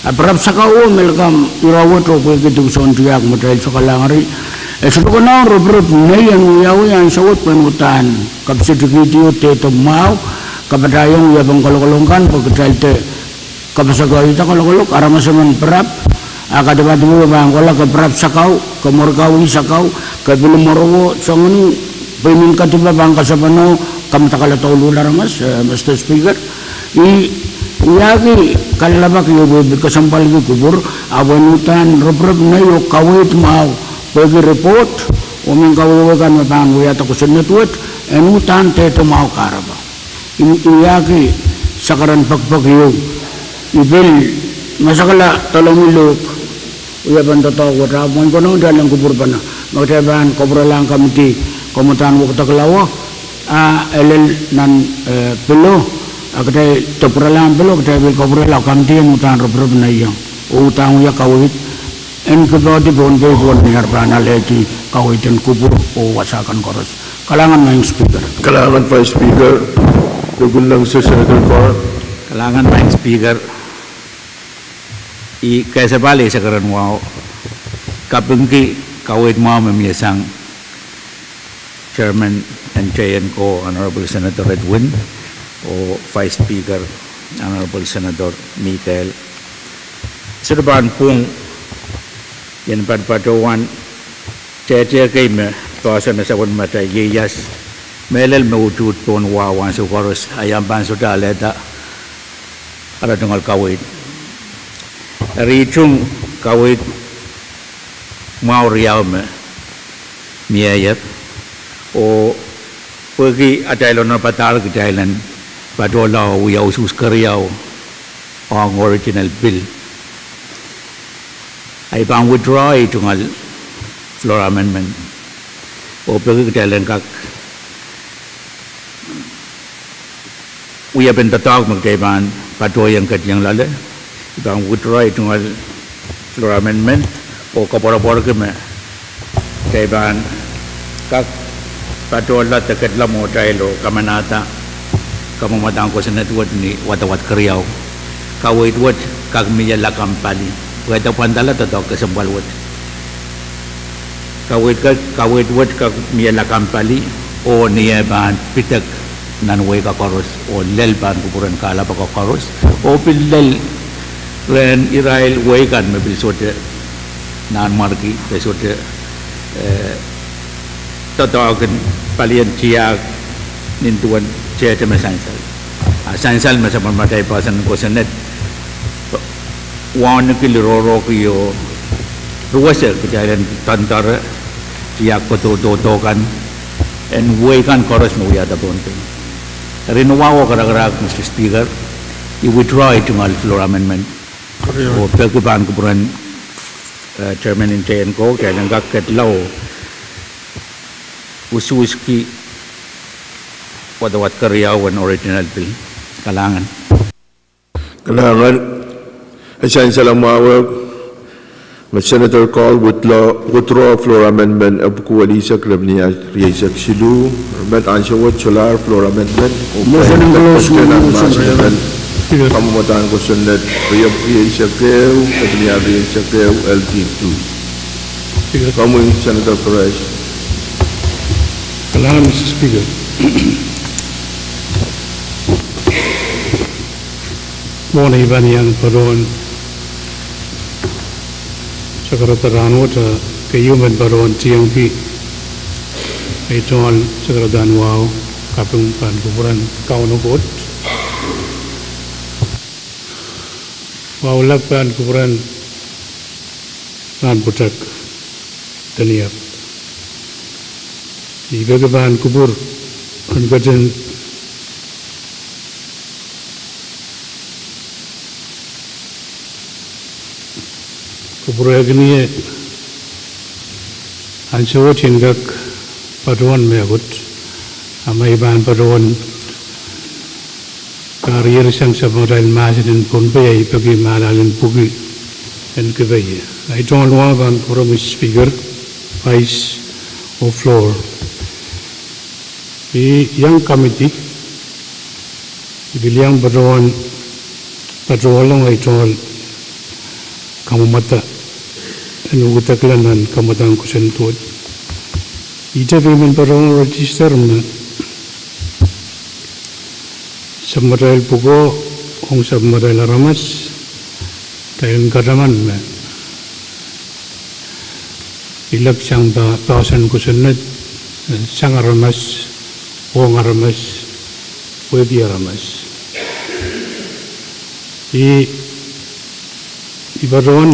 aparap sakaw melkam irawat o pwede son tiyak matahil sa kalangari sudah kena rup-rup na yan uyaw yan sawat panutan kapsidikitiyo teto mau kapadayong ya bang kalong-kalongkan pagkatay te kapasagay ita kalong-kalong aramasaman perap akadapat mo bang wala ka perap sakaw kamorkawi sakaw kabilong morowo songon pwedeng katiba bang kasabano kamtakala taulo laramas Mr. Speaker Iyagi kalabak yung kasampal yung kubur awanutan rup-rup na yung kawit mau pagi report uming kawawakan matang wiyata ko sa network enutan teto mau karaba iyagi sakaran pagpag yung ibil masakala talong ilok uyapan totoo rapon ko nung dalang kubur pa na magtabahan kubur lang kamiti komutan wakta kalawa elel nan pilo agday topralam belo agday bil kobrela kamti mutan rob na yang utang ya kawit en kebodi Pohnpei bon niar bana leki kawitan kubur o wasakan koros kalangan maing speaker Kalangan Vice Speaker, Dugulang sa Senator Cor. Kalangan maing speaker I kaisabali sa karan wow kapungki kawit mo mamiyasang Chairman and Chayan ko Honorable Senator Edwin o Vice Speaker Honorable Senator Michael Sirban Pwuhng yan padpatuan cece kay me toasa na sa wan matay yeyas melel me utut pon wawan su koros ayam ban su daleta ada tungal kawit ricung kawit mau riau me miayat o pergi ada lona patar ke jalan padola uyau sus keriau ang original bill ay bang withdraw itungal floor amendment o pergi ke jalan kak uya pentatag magdaiban pato yang yang lale bang withdraw itungal floor amendment o kapora-pora ke me daiban kak padola dekat lamo dailo kamanata kamu matang ko sa network ni watawat kriyaw kawait wat kag miya lakam pali wata pandala tatok kasambal wat kawait wat kag miya lakam pali o niya ban pitak nanway ka koros o lel ban kupuran kala pa ka koros o pilel ren irail way kan mabil sote nan marki besote tatawagan palian ciak nintuan cete mesansal sansal masa pematai pasan kosenet wan kiliroro kiyo ruwasa kejadian tantara ciak koto kan en way kan koros mo yata Pohnpei rinuwawo kara-kara Mr. Speaker I withdraw itungal floor amendment o pagkuban kupuran Chairman in Chayan ko kaya nagkakatlaw ususki wadawat karyawan original bill kalangan Assign sa lamawag Senator Call withdraw floor amendment of Kualisa Krabniya Riyasak Silu Met Ansawat Solar floor amendment Motion to close pamamataan ko sa net Riyasak Krabniya Riyasak LT2 Pwuhng Senator Pahrek Kalangan Mr. Speaker Mohon iban yang baron Sekretarian wata kayuman baron TMP itol sekretarian wow kapung pan kuburan kaunobot wow lakpan kuburan nan butak taniap di bagaimana kubur angkatan kubur agni ansawat hingak paduan meagut amai ban paduan karir sang samurai masin Pohnpei bagi malalin pugi and kebaya I don't want ban Mr. Speaker vice of floor yang committee bilang paduan paduan ay tol kamu mata anu utaklan kamu tang kusentuat ita payment paduan register na Submodel Pugo, Hong Submodel Ramas, Tayan Karaman, Ilak Sang Pasan Kusunet, Sang Aramas, Hong Aramas, Wegi Aramas. Ibaron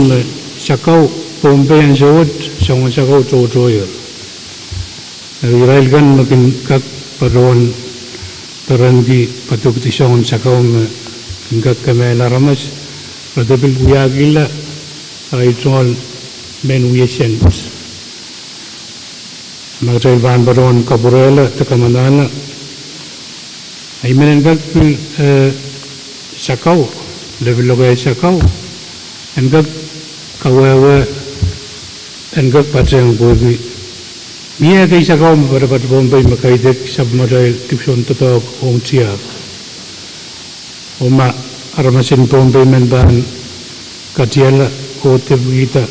Sakau, Pohnpei and Sawat, Sang Sakau Totoyer. Railgun makin kak Paron Tarangi Patukti Sang Sakau Kak Kamela Ramas, Radabil Uyagila, Aitol Men Uyesens. Magtrail Van Baron Caporella, Takamanana. I mean, Gak Sakau, Level of Sakau, and Gak Kawawa, and Gak Patrang Bogi. Mia kay Sakau, Marapat Pohnpei, Makaidek, Submodel, Tipson Totok, Hong Chia. Oma Aramasin Pohnpei Menban, Katiela, Hotevita,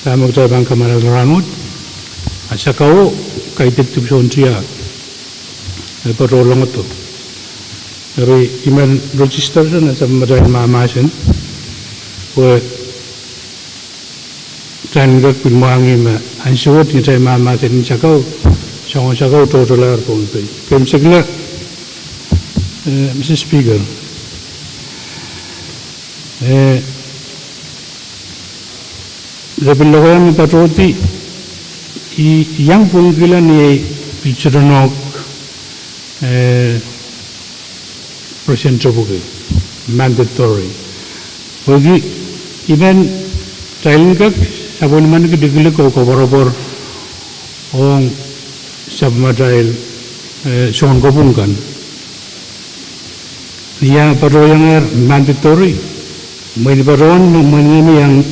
Tamagta Banka Mararanut, Asakau, Kaidek Tipson Chia. Parolongato. Dari email register na sa Submodel Mamasin, where Tangak Pwuhng ma ansuot ni tayo Mamasin Sakau, Sakau totalar Pohnpei. Kem segala, Mr. Speaker. Lebilogan patroti, yang pungkilan ni Pichronok, President Chobuke, mandatory. Bagi even child kak sabun man ke digile ko borobar ong Submodel Sean ko Pwuhng. Iya paro yang mandatory. May baron manini yang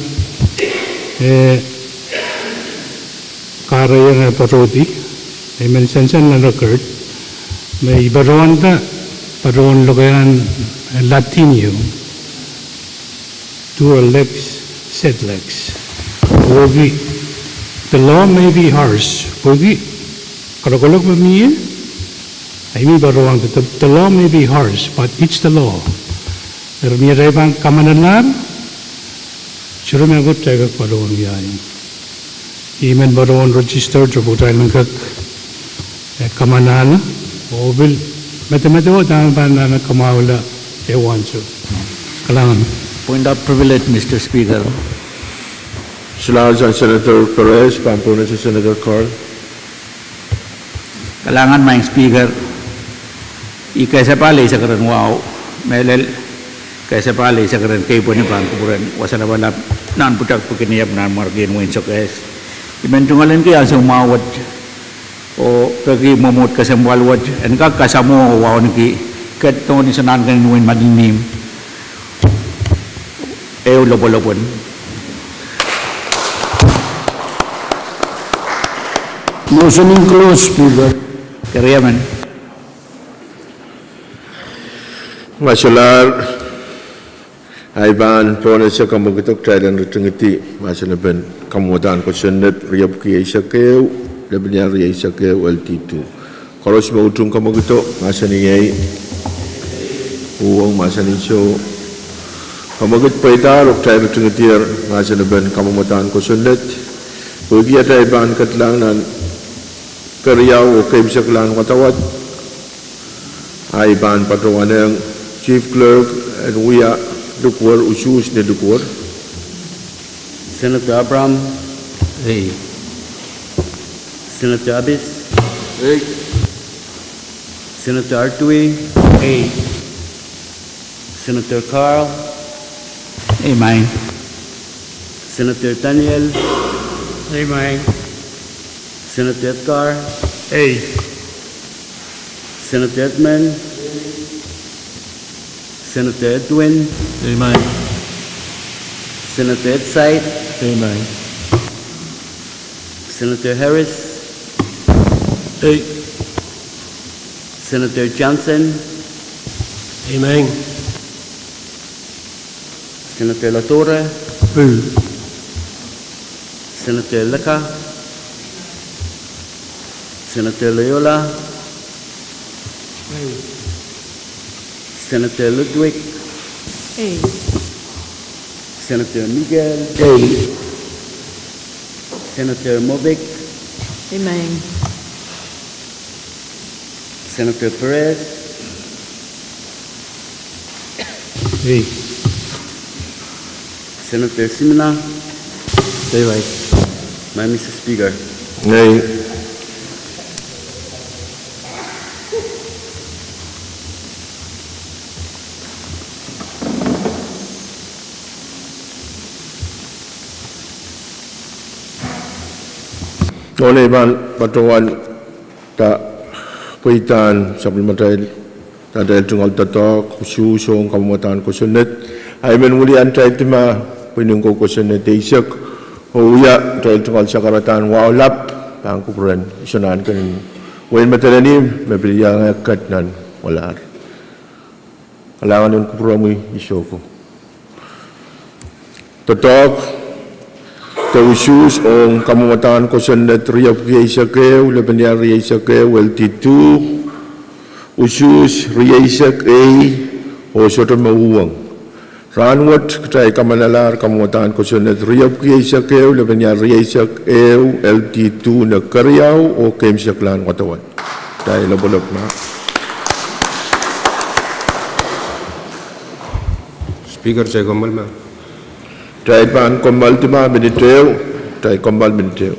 kara yang parodi. I mention na record. May baron ta paron lokayan Latino, dual legs, set legs. The law may be harsh. Kalau I mean baron the law may be harsh, but it's the law. Pero niya tayo bang kamananar, sure may agot tayo kag baron yayin. Iman baron registered sa tayo ng kag kamanana, o bil Matemato tama na kamawala ewan so. Kailangan. Point of privilege, Mr. Speaker. Salamat sa Senator Perez, pampunan sa Senator Carl. Kailangan may Speaker. Ikay sa pali sa karan wow. Melel kay sa pali sa karan kay po ni pangkuburan. Wasala wala nan putak pagkiniyap nan margin win so guys. Imentungalan kaya sa umawat o kagi mamut kasamwalwat and kakasamo wawan ki kat to ni sanan kan win madinim lopon Motion in close, Speaker. kariyaman Masalar Aiban pona sa kamugitok Thailand ritungiti masalah ben kamudan ko sendet riap ki isakeu Lebinya riasa ke LT2. Kalau semua ujung kamu gitu, masa ni ay Pwuhng masa ni show. Kamu gitu peta, rok tayo bertengger, masa leban kamu matan ko sundet. Bagi ada iban ketlangan kerjau, oke bisa kelan watawat. Iban patrawan yang Chief Clerk and we are dukur usus ni dukur. Senator Abraham. hey Senator Abis. Hey. Senator Artui. hey Senator Carl. hey mine Senator Daniel. hey mine Senator Edgar. hey Senator Edmund. Senator Edwin. hey mine Senator Edside. hey mine Senator Harris. hey Senator Johnson. Amen. Senator Latorre. Senator Leka. Senator Loyola. Senator Ludwig, A. Senator Miguel, A. Senator Movic, Remain. Senator Perez, A. Senator Simina. Stay right. My Mr. Speaker. Ngay. Oleh ban patuan tak puitan supplementary tadal tunggal tatok susung kamutan kusunet ay menulian try tima pinungko kusunet isak uya try tunggal sakaratan waulap pangkupuran isunan kan wen matalani mabiliang akat nan walar alangan nun kupurami isoko tatok Tausus ong kamutan ko sa natriyap riyasa keo, labanyan riyasa keo, LT2, usus riyasa A, o soto Pwuhng. Ranwat, katay kamanalar kamutan ko sa natriyap riyasa keo, labanyan riyasa keo, LT2 na karyaw, o kemsaklan katawan. Tayo labalap na. Speaker, saya kembali, ma'am. Tayo pan kombal tima beniteo, tayo kombal beniteo.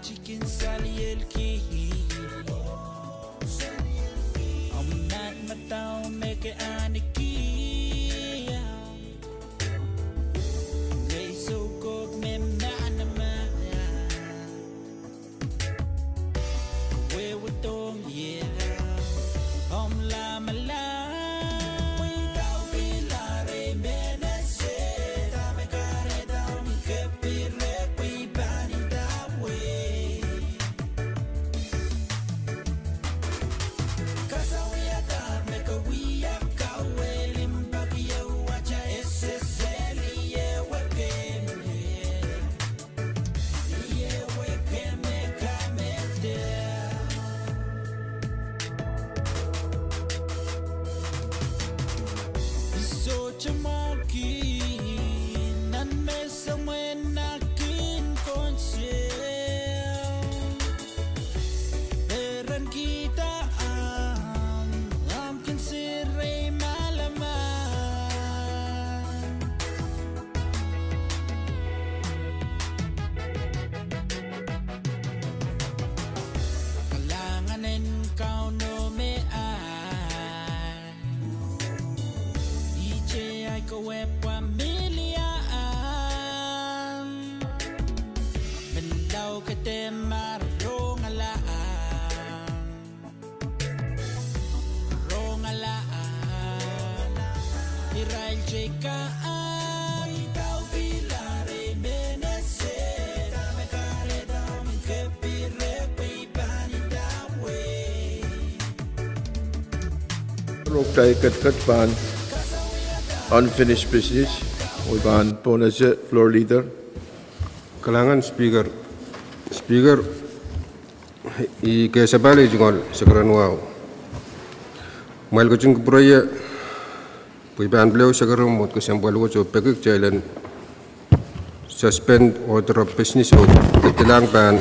chicken sali el ki om nat matao make aniki they so good mem na ma we would dong yeah om la mala Roktai kat pan unfinished business. We ban bonus floor leader. Kalangan speaker I kesabali jungol sekarang wow. Mal kucing kepraya Pwuhng beliau sekarang mot kesempatan wo pekik jalan suspend order of business o ketilang ban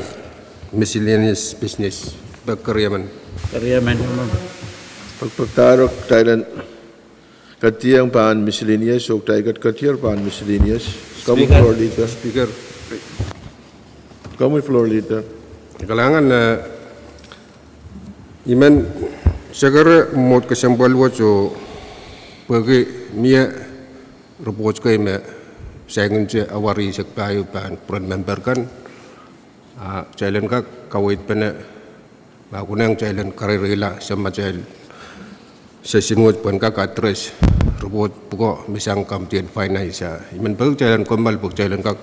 miscellaneous business berkaryaman. Pagpagtarok Thailand katiang pan miscellaneous o taigat katiar pan miscellaneous. Kamu floor leader. Speaker. Kamu floor leader. Kalangan iman sekarang mot kesempatan wo pergi mia report ke me sengen je awari sekpayu ban peran member kan jalan ka kawit pena makunang jalan karirila sama jalan sesinut pun ka address report pokok misang kamtian finance iman pergi jalan komal pok jalan ka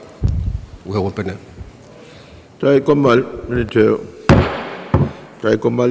wew pena Try komal menit try komal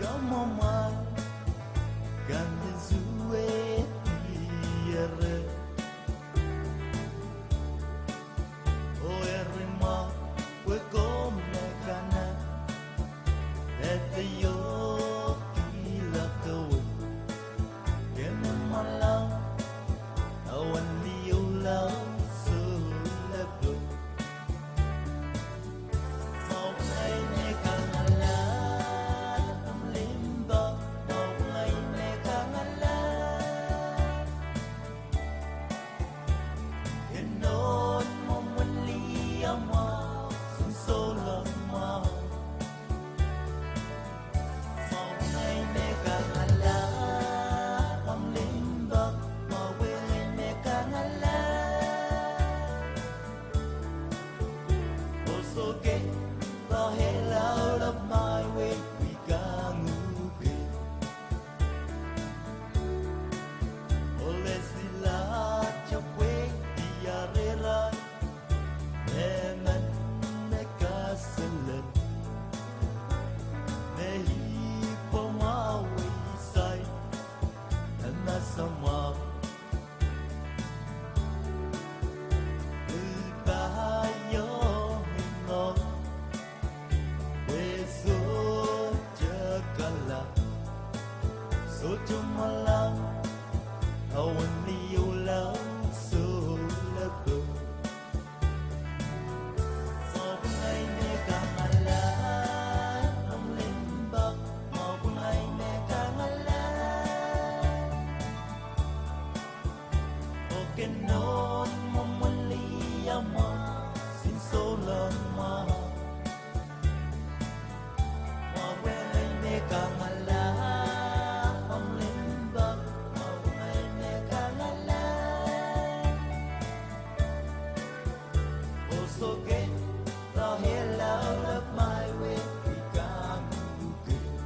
Come on, my gun is soge lo hela of my way become good.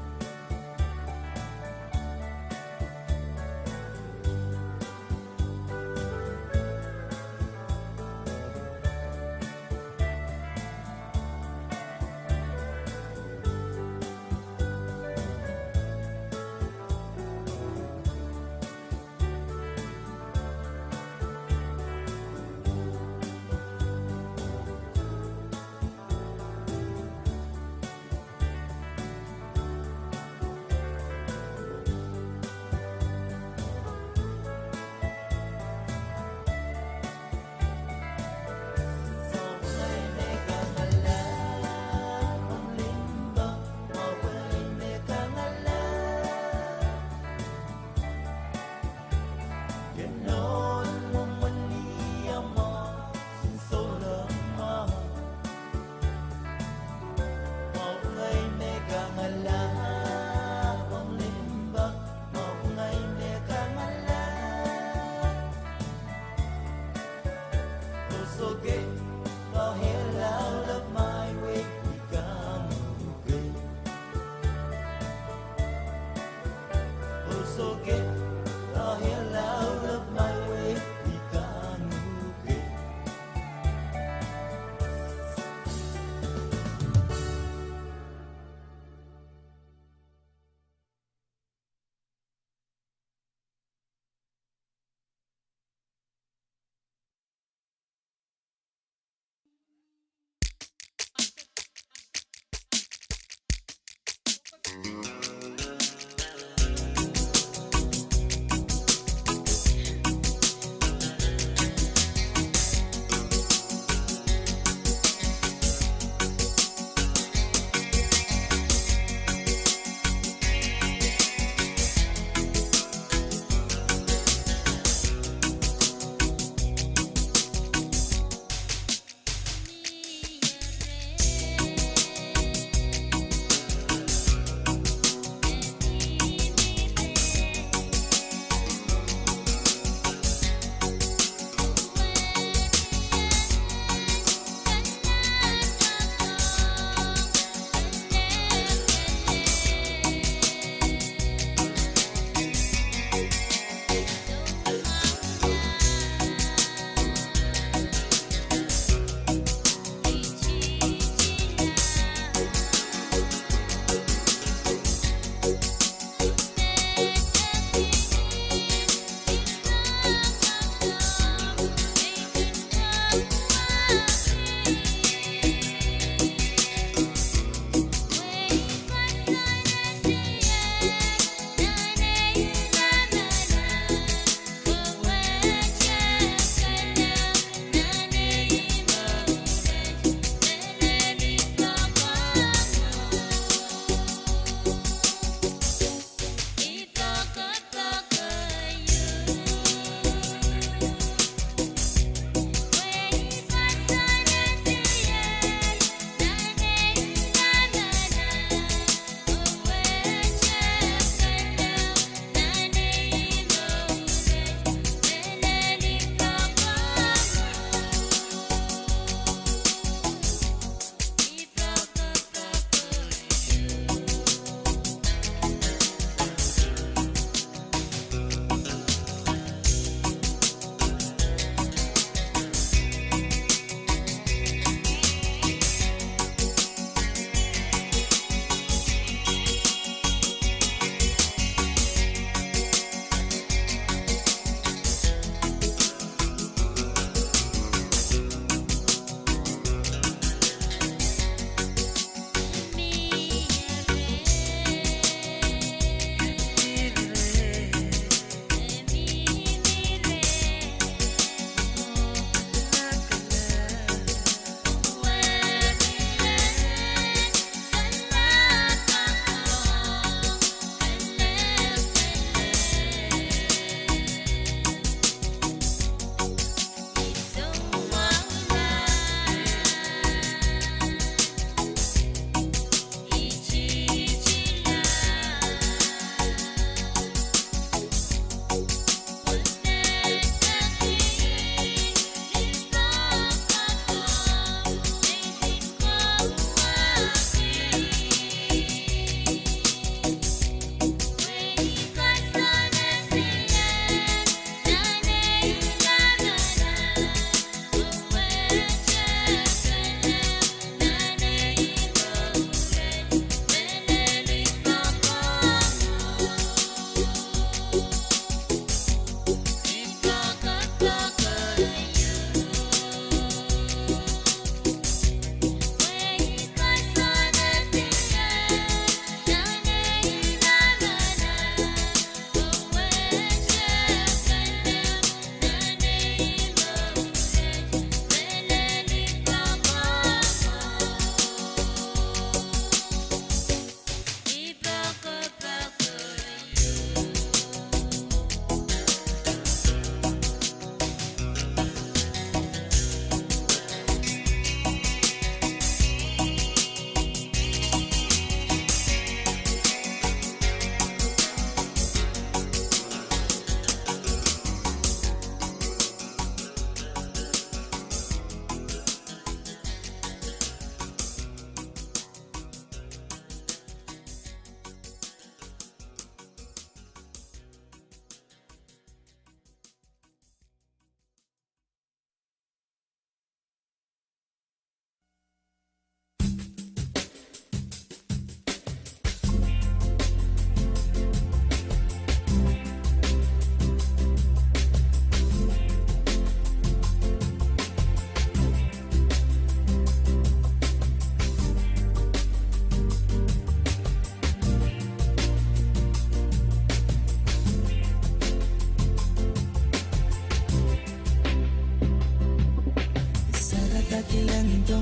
Saratakilanto,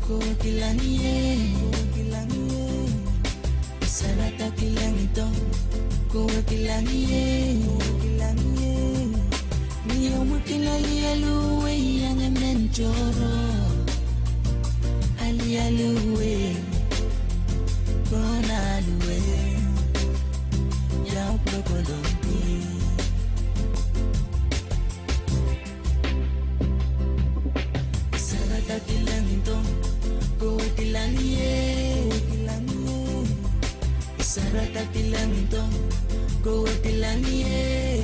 kuwakilanie, saratakilanto, kuwakilanie, niyo mukilalialuwe yang mencoro, alialuwe, konaluwe, yang prokolompi. Saratakilanto, kuwakilanie, saratakilanto, kuwakilanie,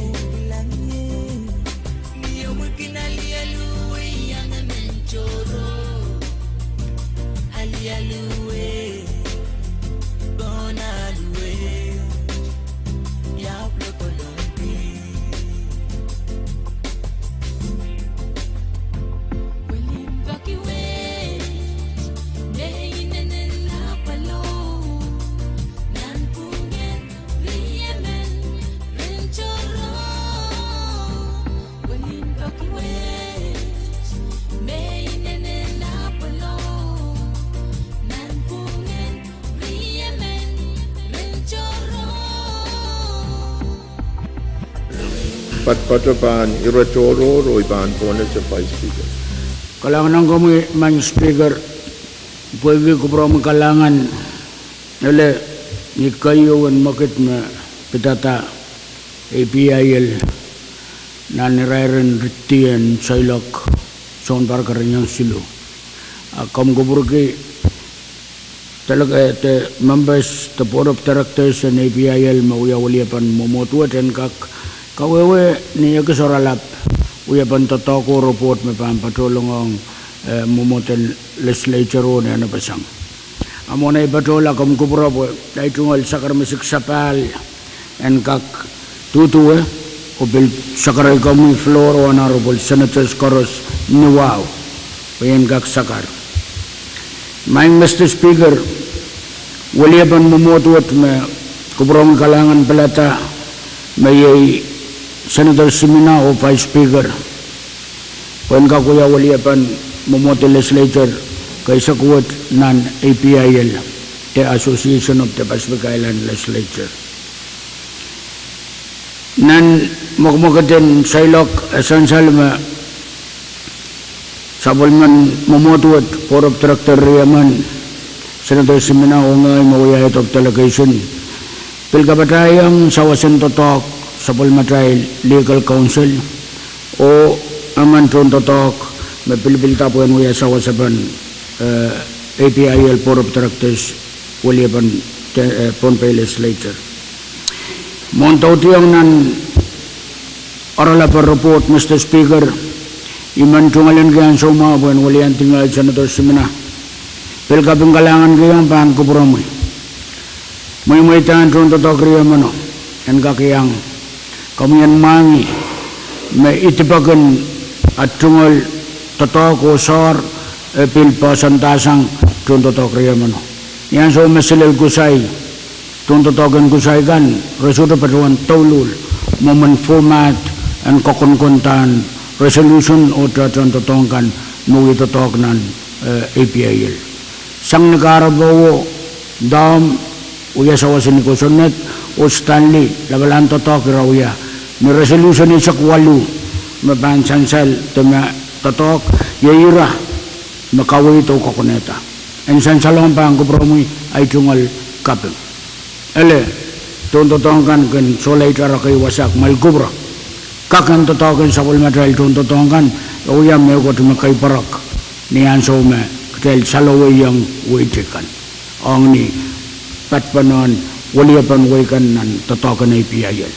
niyo mukilalialuwe yang mencoro, alialuwe, konaluwe, yang prokolompi. Patpatapan iratoro o iban pone sa Vice Speaker. Kalangan kami man speaker pwede ko pro kalangan ele ni kayo ang makit na pitata APIL na nirairan ritian sailok son par karanyang silo akam ko burke talaga te members the board of directors and APIL mauyawaliapan momotuat and kak kawewe ni Kesoralap uyapan totoko report me pampatulong ang momotel legislature o na pasang amona ipatola kam kubro po dai tungal sakar misik sapal and kak tutu o bil sakar kami floor honorable senators koros ni wow payan kak sakar maing Mr. Speaker waliapan momotuat me kubrong kalangan pelata may Senator Simina o Vice Speaker payan ka kuya waliapan momotel legislature kaysa kuwat nan APIL the Association of the Pacific Island Legislature nan mokmokaten sailok esansal ma sabulman momotuat board of director riyaman Senator Simina o ngay mawayayat of delegation pilkabatayang sawasan totok sabul matay legal counsel o aman tron totok may pilipilta po yan sa wasaban APIL board of directors waliapan Pohnpei Legislature montautiyang nan orala per report Mr. Speaker iman tungalan kayan sa umabuan walian tinggal Senator Simina pilkaping kalangan kayang pangkupuramay may tahan tron totok riya mano yan kakiyang kami yan mangi may itipagan at tungal totok o sor pilpa santasang tun totok riya mano yan so masilil kusay tun totokan kusay kan resulta patuan taulul moment format and kokunkuntan resolution o tun totokan nui totok nan APIL sang nagarabawo dam uya sawasin ni kusunet o Stanley labalan totok rawya ni resolution ni sakwalu mabansansal tema totok yaira makawi to kokoneta en sansalong pang kupromi ay tungal kapeng ele tontotongkan kan solay tara kay wasak malkubra kakan totokan sabol material tontotongkan uya me ko tumakay parak ni anso me kel salaway yang witikan ang ni patpanon waliapan waikan nan totokan APIL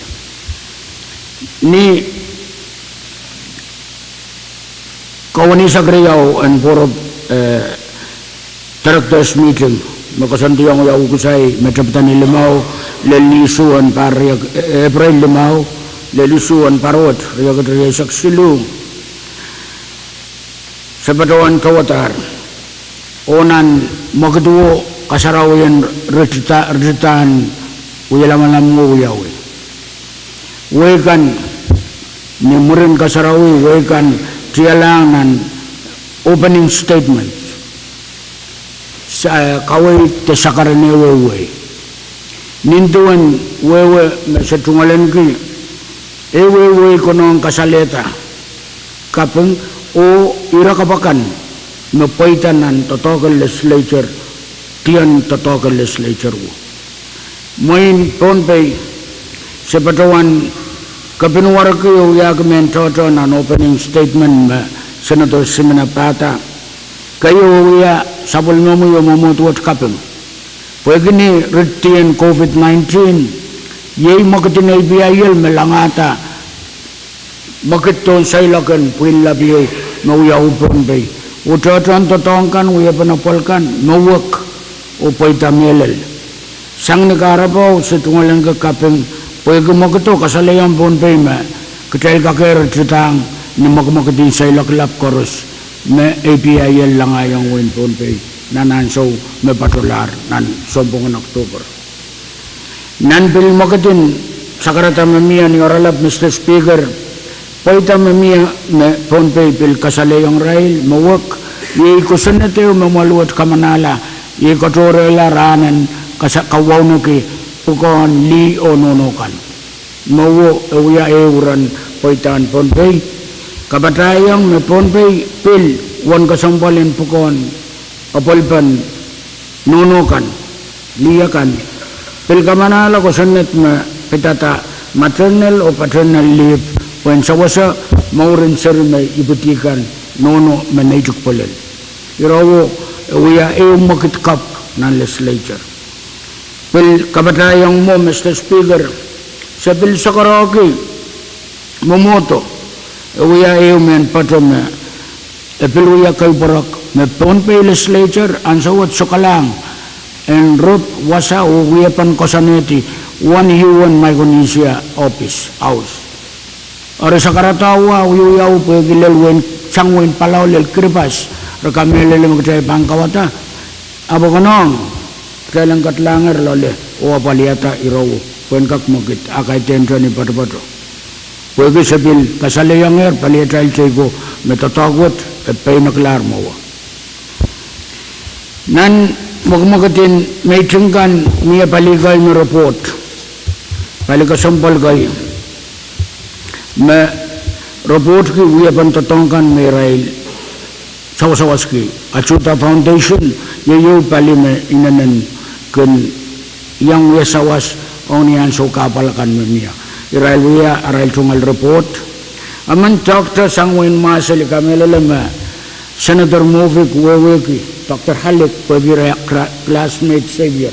ni kawani sa kriyaw and board of directors meeting makasantiyang yaw kusay metraptan ilimaw lelisuan Pahrek April limaw lelisuan parot riyagat riyasak silu sa batawan kawatar onan magduo kasarawayan retitan uyalaman uyawi wekan ni murin kasarawi wekan tialangan opening statement. Kawai te sakarane wewe. Nintuan wewe sa tungalen ki. Wewe konong kasaleta. Kapeng o ira kapakan. Mapaitan total legislature. Tiyan total legislature wo. Main Pohnpei sepatawan kapinuwar ko yagmen toto nan opening statement Senator Simena Pata kayo ya sabol mo yo momotuot kapem pwegini retien COVID-19 yey makatinay biyayel melangata makiton sailakan puilabiyo mauya Pohnpei utoton totongkan uya panapolkan mawak upaita melel sang negara po sa tungalang kakapeng pwede mo kito kasalayang Pohnpei me kitail kakero titang ni magmakatin sa ilaklap koros me APIL lang ayang win Pohnpei na nanso me patular nan 10 Oktober nan bil makatin sakarata mamiya ni oralap Mr. Speaker paita mamiya me Pohnpei bil kasalayang rail mawak yay kusanateo mamaluat kamanala yay katorela ranan kawaw na ki pukon li o nonokan mawo uya euran poitan Pohnpei kabatayang me Pohnpei pil wan kasampalin pukon apalpan nonokan liyakan pil kamanala ko sanet me pitata maternal o paternal leave wen sawasa maurin sir me ibutikan nono me naituk palel irawo uya makitkap ng legislature. Pil kabatayang mo, Mr. Speaker, sa pil sa karaoke, mamoto, uya men patome, pil uya kay Pahrek, may Pohnpei legislature, ang sawat sukalang, and root wasa uya pan kosaneti, 1 Huon Micronesia office, house. Ora sa karatawa, uya pwegilel wen, sangwen palaw lel kripas, rakamelele magkatay pangkawata, abo kanong, kailang katlanger lole o apaliata irawo wen kak mugit akay tensyon ni pato-pato pwede sabil kasalayanger paliata ilchego metatagot at pay naklar mo nan magmagatin may tingkan miya paligay na report palikasampal kay may report ki uya pantatongkan may rail sawasawaski Achuta Foundation yayo palime inanan kun yang wesawas onian so kapalakan memia irail wiya arail tungal report aman Dr. Sangwin Masel kamelalama Senator Movik Weweki Dr. Halik pabira classmate Xavier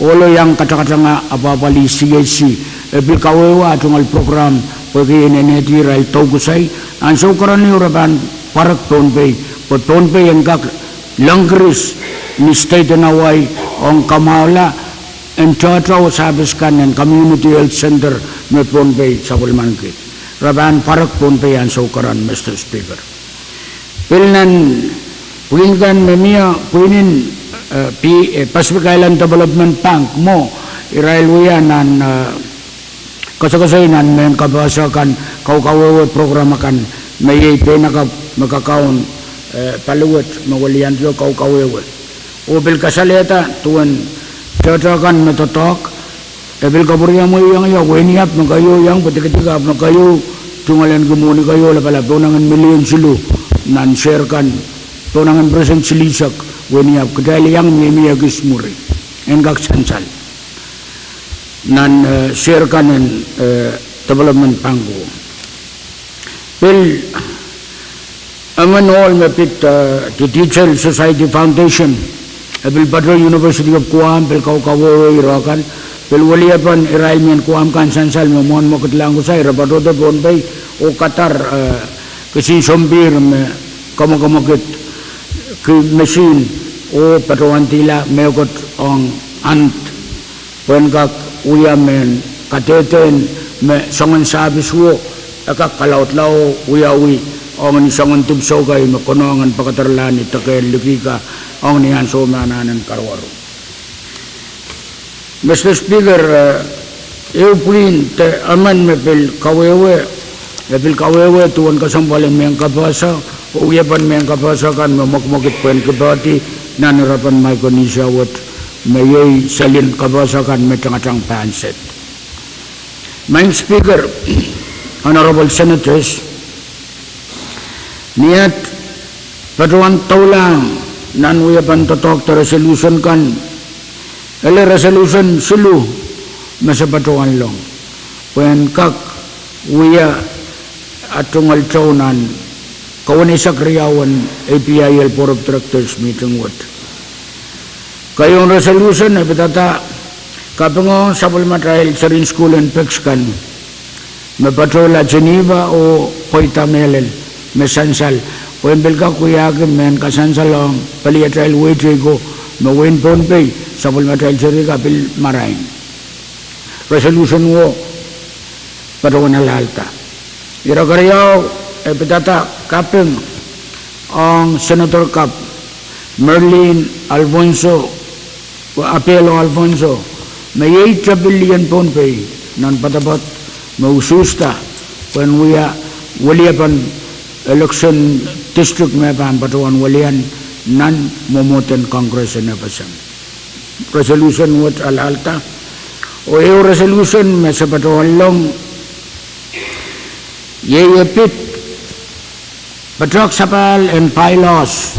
olo yang kata-kata nga apapali CAC ebil kawewa tungal program pagi ineneti rail togusay anso karani uraban Pahrek Pohnpei Pohnpei yang kak langkris ni state na way ang kamala and total sabiskan and community health center me Pohnpei sa Bulmankit raban Pahrek Pohnpei ang saukaran Mr. Speaker pilnan pulingan memia pulinin Pacific Island Development Bank mo irailwiya nan kasakasay nan men kabasakan kaukawewe program akan may penaka makakaon paluwat mawalian yo kaukawewe o bil kasaleta tuan tatakan matotok bil kaburya mo yang ya weniap magayo yang ketika magayo tungalan gumuni kayo lapala tunangan million silu nan share kan tunangan present silisak weniap kedali yang mimi agis muri engak sansal nan share kan development panggo bil aman all mapit the Teacher Society Foundation bil Padre University of Pwuhng bil kaukawo irakan bil waliapan irailmen Pwuhng kan sansal memon makatlang usay rabado de Pohnpei o Qatar kasi sombir me kamakamagit ki machine o patawantila megot ang ant penkak uyamen kateten me songan sabis wo akak kalaut-law uyawi ang nisang tubsaw kay makunangan pakatarlani takay lukika ang niyan sumananan karwaro. Mr. Speaker, eupulin te aman mepil kawewe tuwan kasampalin miyang kabasa uyapan men kapasakan memakmakit pen kebati nanirapan Micronesia wat mayay salin kapasakan metang-atang panset. Main Speaker, Honorable Senators, niat patuan taulang nan uyapan totok ta resolution kan ele resolution sulu masa patuan long pen kak uya atungal chaunan kawan isak riyawan APIL Board of Directors meeting wat kayong resolution ay betata kapengo supplementary serin school and pex kan mapatola Geneva o Koita Melel mesansal o embelka kuyagin men kasansalong paliatrail waitrigo mawen Pohnpei supplementary serin kapil marain resolution wo patuan halalta ira karayaw petata kapeng ang Senator Kap Merlin Alfonso Apelo Alfonso may 8 billion Pohnpei nan patapat maususta when we are waliapan election district may pan patuan walian nan momoten Congress and FSM resolution what alalta o yung resolution may sa patuan long yayapit patrok sapal and pylos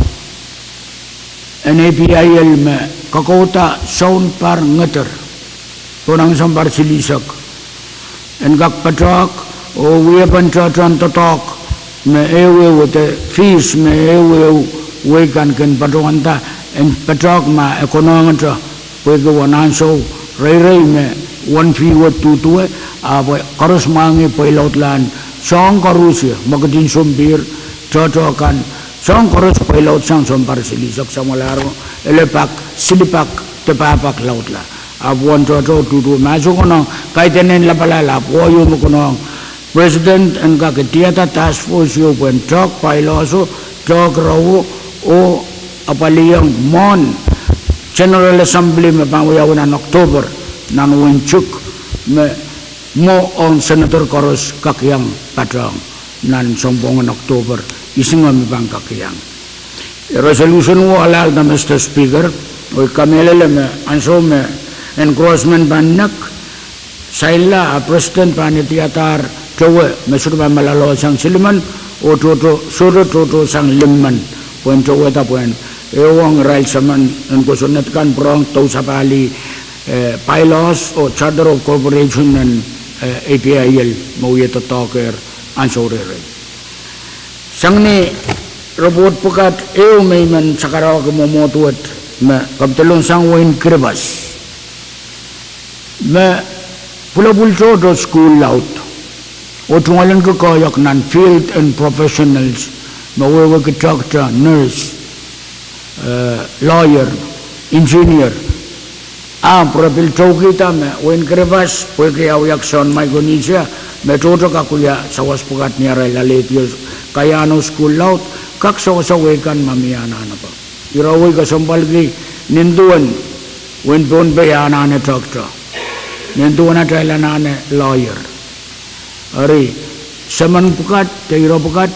and APIL me kakota sound par ngater punang sambar silisak and kak patrok o uyapan chotron totok me ewe with the fees me ewe wekan ken patuanta and patrok ma ekonongan pwede wananso ray me one fee wat tutue karos mangi pailotlan song karusya magatin sumbir cocokan song karus pailaut sang sompar silisak samalaro elepak silipak tepapak lautla abuan coco tutu masuk kono kaitenen lapalala poyo mo kono president and kaketiata task force yo pen tok pailoso tok rawo o apaliyang mon General Assembly me pangwayawan October nan wenchuk me mo on Senator Koros kakyang patrong nan sombongan Oktober isingam bang kakyang resolution wo alal na Mr. Speaker o kamelele me anso me encroachment banak saila president panitiatar cowe me surba malalo sang silman o toto sang limman puen cowe ta puen ewang rail saman en kosonet kan prong tau sapali pylos o charter of corporation and APIL mauya toker ansore sangni robot pukat eu meiman sakaraw ke momotuat me kaptelon sang wain krebas me pula bulto do school laut o tungalan ko koyak nan field and professionals mawewe ke doctor nurse lawyer engineer profil kita me wain krebas pwede ayak son Micronesia me toto kakuya sawas pukat niya laletiyo kaya ano school laut kak sawasawekan mamiyana na pa iraway kasampalgi ninduan when Pohnpei anane doctor ninduan na tayo nane lawyer ari saman pukat tayo pukat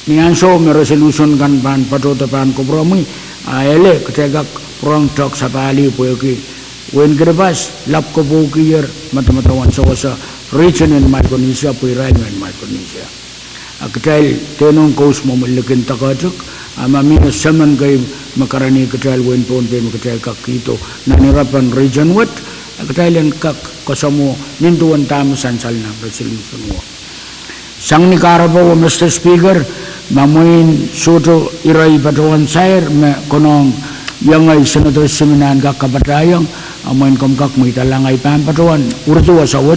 niyanso me resolution kan pan patoto pan kompromi ele ketegak prong tok sapali pwede when krebas lap ko bukir mata-matawan sawasa region in Micronesia pwede in Micronesia akatel tenong kaus mo malikin takatuk amamina saman kay makarani akatel when Pohnpei makatel kakito nanirapan region wat akatel yan kak kasamo ninduan tamasan sal na resolution mo sang ni karabaw Mr. Speaker mamuin suto iray patuan sair me konong yang ay Senator Seminan kakapatayang amain kamkak mo italangay pampatuan urtu wasawat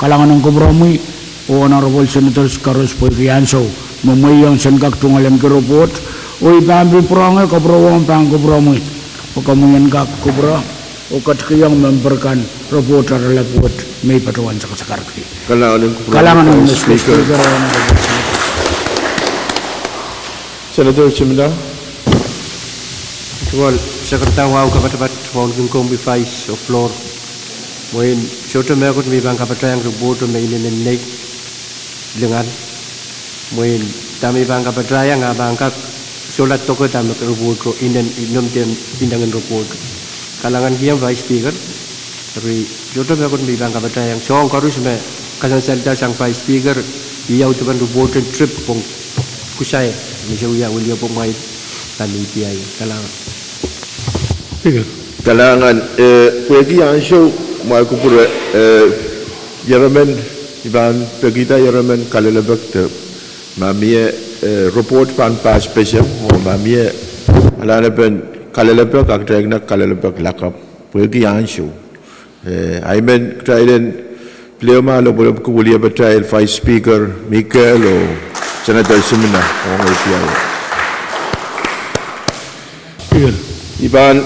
kalangan ng kompromi o Honorable Senators Karos Poikianso mamayang senkak tungalan keropot o ipambi prongay kaprawang pang kompromi o kamuyan kak kubra o katkiyang memberkan reporter lepot may patuan sa kasakarki kalangan ng Mr. Speaker Senator Seminar. Well, Secretary Wow Kapatapat Pwuhng Gingkom Bifais of Floor when Shoto Merkut mi bang kapatayang report may in leg lengan Mungkin kami bangka berjaya nggak bangka solat toko kami report indem pindangan report. Kalangan dia vice speaker. Tapi jodoh aku ni bangka berjaya yang soang karus me kasan selda sang vice speaker dia utuban report trip pong kusai. Misalnya ulia pong mai tadi PI kalangan. Speaker. Kalangan Pwuhng yang show mau kupur Yeremen iban pegita Yeremen kalelebek te mamie report pan pas special o mamie alana ben kalelebek akdegna kalelebek lakap Pwuhng yang show aimen traiden plema lo boleh kubulia betrail vice speaker Michael o senator Simina orang itu Speaker. iban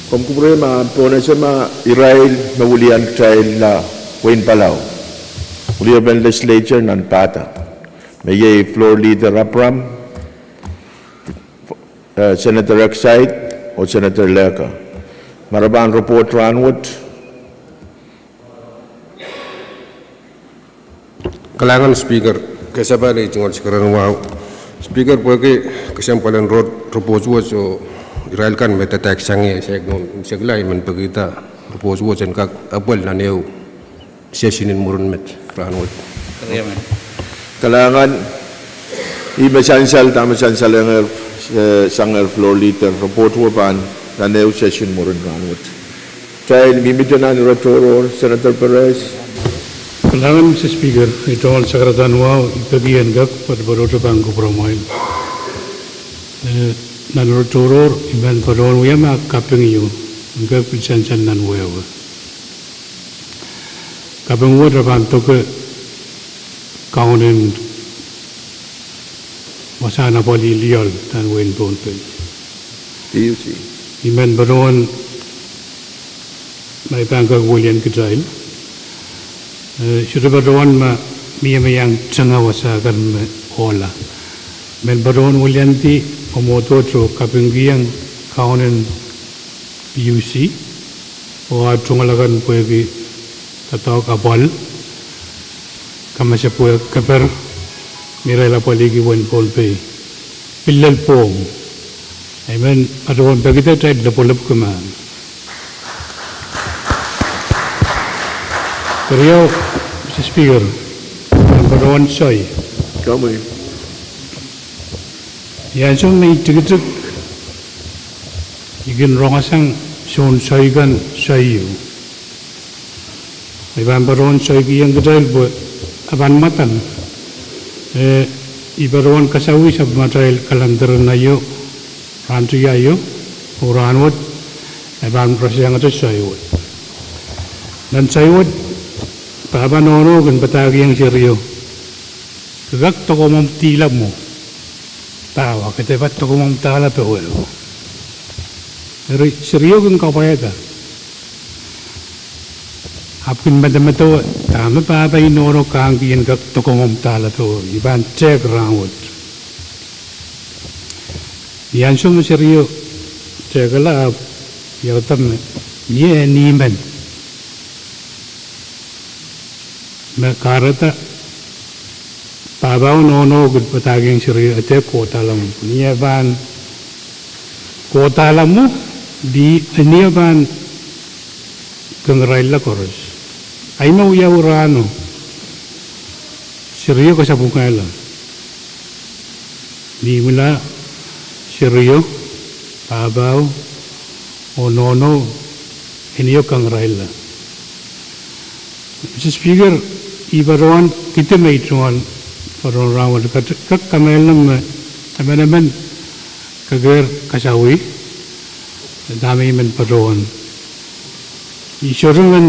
Komkupure ma pona sama Israel mawulian trial la Wayne Palau. Ulia ben Legislature nan pata. May floor leader Apram, Senator Exide o Senator Leka. Maraban report Ranwood. Kalangan speaker kesaba ni tunggal sekarang wow. Speaker Pwuhng kesampalan road proposal so Israel kan metatak sange seglai men pagita proposal sen kak apel na neu sesinin murun met ranwot Kalangan imasansal tamasansal yang sangar floor leader report wapan na neu session murun ranwot. Trial mimitanan Ratoro Senator Pahrek. Kalangan Mr. Speaker, ito ang sakaratan wow, ikagihan gak pada bangku promoin. Nanur turur iban padon wiya ma kapeng yu ngak pisan nan wewa kapeng wo draban to ke kaunen wasana poli liol tan wen Pohnpei iban padon mai pangka wulian kejail sudah padon ma miya yang cenga wasa kan ola men padon wulian ti Omototro kapenggiang kaunen UC o atungalagan Pwuhng tatau kapal kamasya Pwuhng kaper mirela paligi wen Pohnpei pillal Pwuhng amen adon bagita try lapolap kuman Kariyaw Mr. Speaker Padawan soy Kamu Yan so may tigitik igin rongasang son soigan soyu iban baron soigi yang gedal bu aban matan ibaron kasawi sab material kalandar nayo rantu yayo uranwat iban prasang ato soyu dan soyu paban ono gan batagi yang seriyo gak toko mom tilap mo tawa kita bat to kumam tala pe welo seriyo kan kau payah apkin mata tama pa pa inoro kang kian kak to kumam tala pe welo iban cek rawat yan sum seriyo cek la yau tam ye ni men me karata Pabaw no good pataging siri ate kota lam niya ban kota lam mo di niya ban kangray la koros ay no ya urano siriyo kasabungala di mula siriyo pabaw o nono iniyo kangray la Mr. Speaker ibaron kita may tuan Orang rawat kak kamel nam aman kager kasawi dami men padon isorong man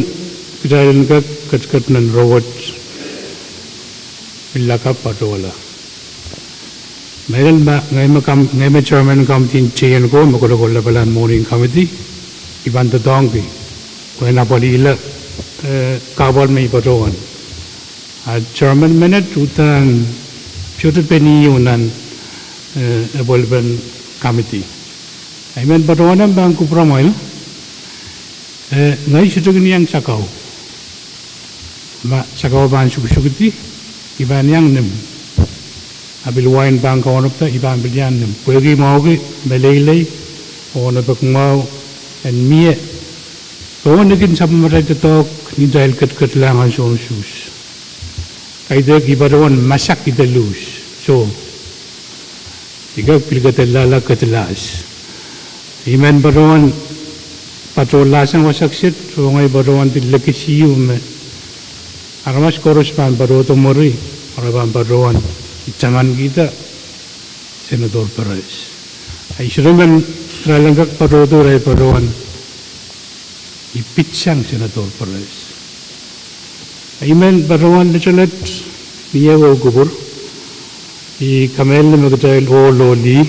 kidayan kat nan rawat ilaka padola Medan ba ngay ma chairman committee chayan ko makulo balan morning committee iban to dongki ko na pali ila kabal may padon Chairman minute utan should penny unan evolvent committee. I mean, but one of Banku Promoil, Nai Shutugnian Sakao, Sakao Ban Shukuti, Iban Yang Nim, abil wine bank on up iban bilyan pwegi mau ki belei on up mau and mie on nikin sab mara to ni dal kat lang an so sus kai de ki baron masak ki de lus so tiga pilgat lala katlas iman baron patrol lasan wasak sit so ngai baron di lekisiu me aramas korospan baroto mori araban baron Zaman kita senador Pahrek. Ay suruman tralangak parodo ray paroan ipitsang senador Pahrek. Ayman paroan lechalat niya wo gubur I kamel na magdayal o loli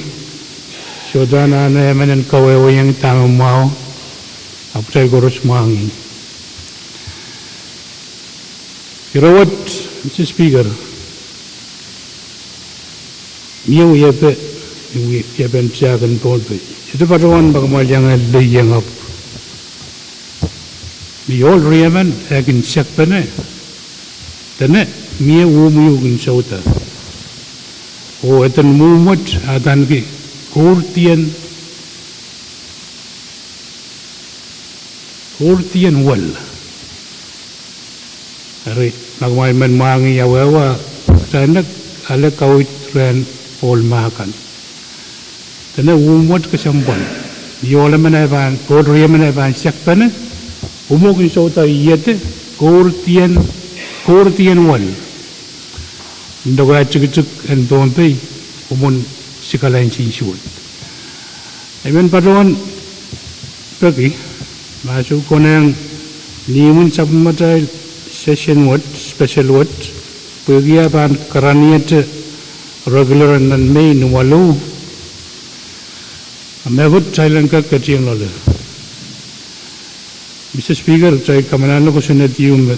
sodana na yaman ang kawawayang tamang mao aptay goros maangin. Irawat Mr. Speaker Miu yape jagan Pohnpei. Itu padawan bagamal yang leyang up. Miol riaman akin siak pane. Tane miu miu kin sauta. O etan mumut atan ki kurtian wal. Ari bagamal man mangi yawa tanak ala kawit ren Paul makan. Tena umut kesambal. Yola menaban, kodria menaban siapa ne? Umuk insauta iyate kurtian wal. Ndoga cik and Pohnpei umun sikalain sinsuat. Amen padawan pergi masuk konang nimun sabmatai session word special word pergi aban karaniat regular and main walu amevut thailand ka katiang lole Mr. Speaker chai kamanalo ko sunatium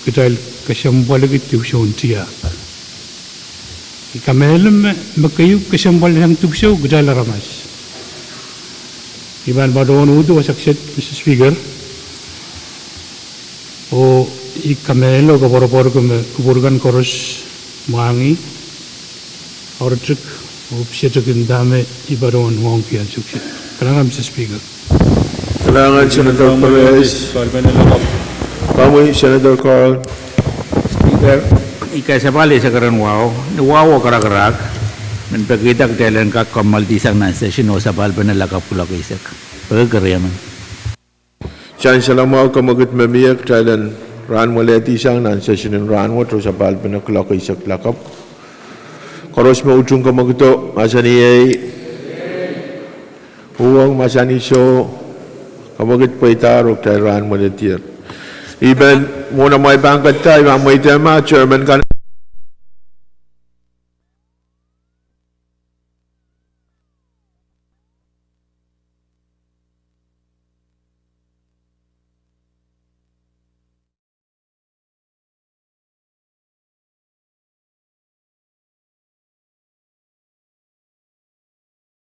kital kasambal ki tuition tia kamelem makayu kasambal yang tuition gudala ramas iban badon udu wasakset Mr. Speaker o ikamelo ko boropor ko kuburgan koros mangi Orchuk, Upshetuk Dame, Ibaron, Wonkia, Sukshit. Kalangan Mr. Speaker. Kalangan Senator Pahrek. Pwuhng Senator Carl. Speaker, ika sabali sa karan wow karak men pagitak dalan ka kamal disang na session o sabal banala ka pula kaisak. Pagkariyaman. Siyan salamau kamagut memiyak dalan ran maleti sang nan session ran wat sa sabal banala kaisak lakap. Koros mo ujung ka magto masani ay Pwuhng masani so kamagit paitarok tayo ran mo na tiyan. Even muna may bangkat tayo may tema chairman kan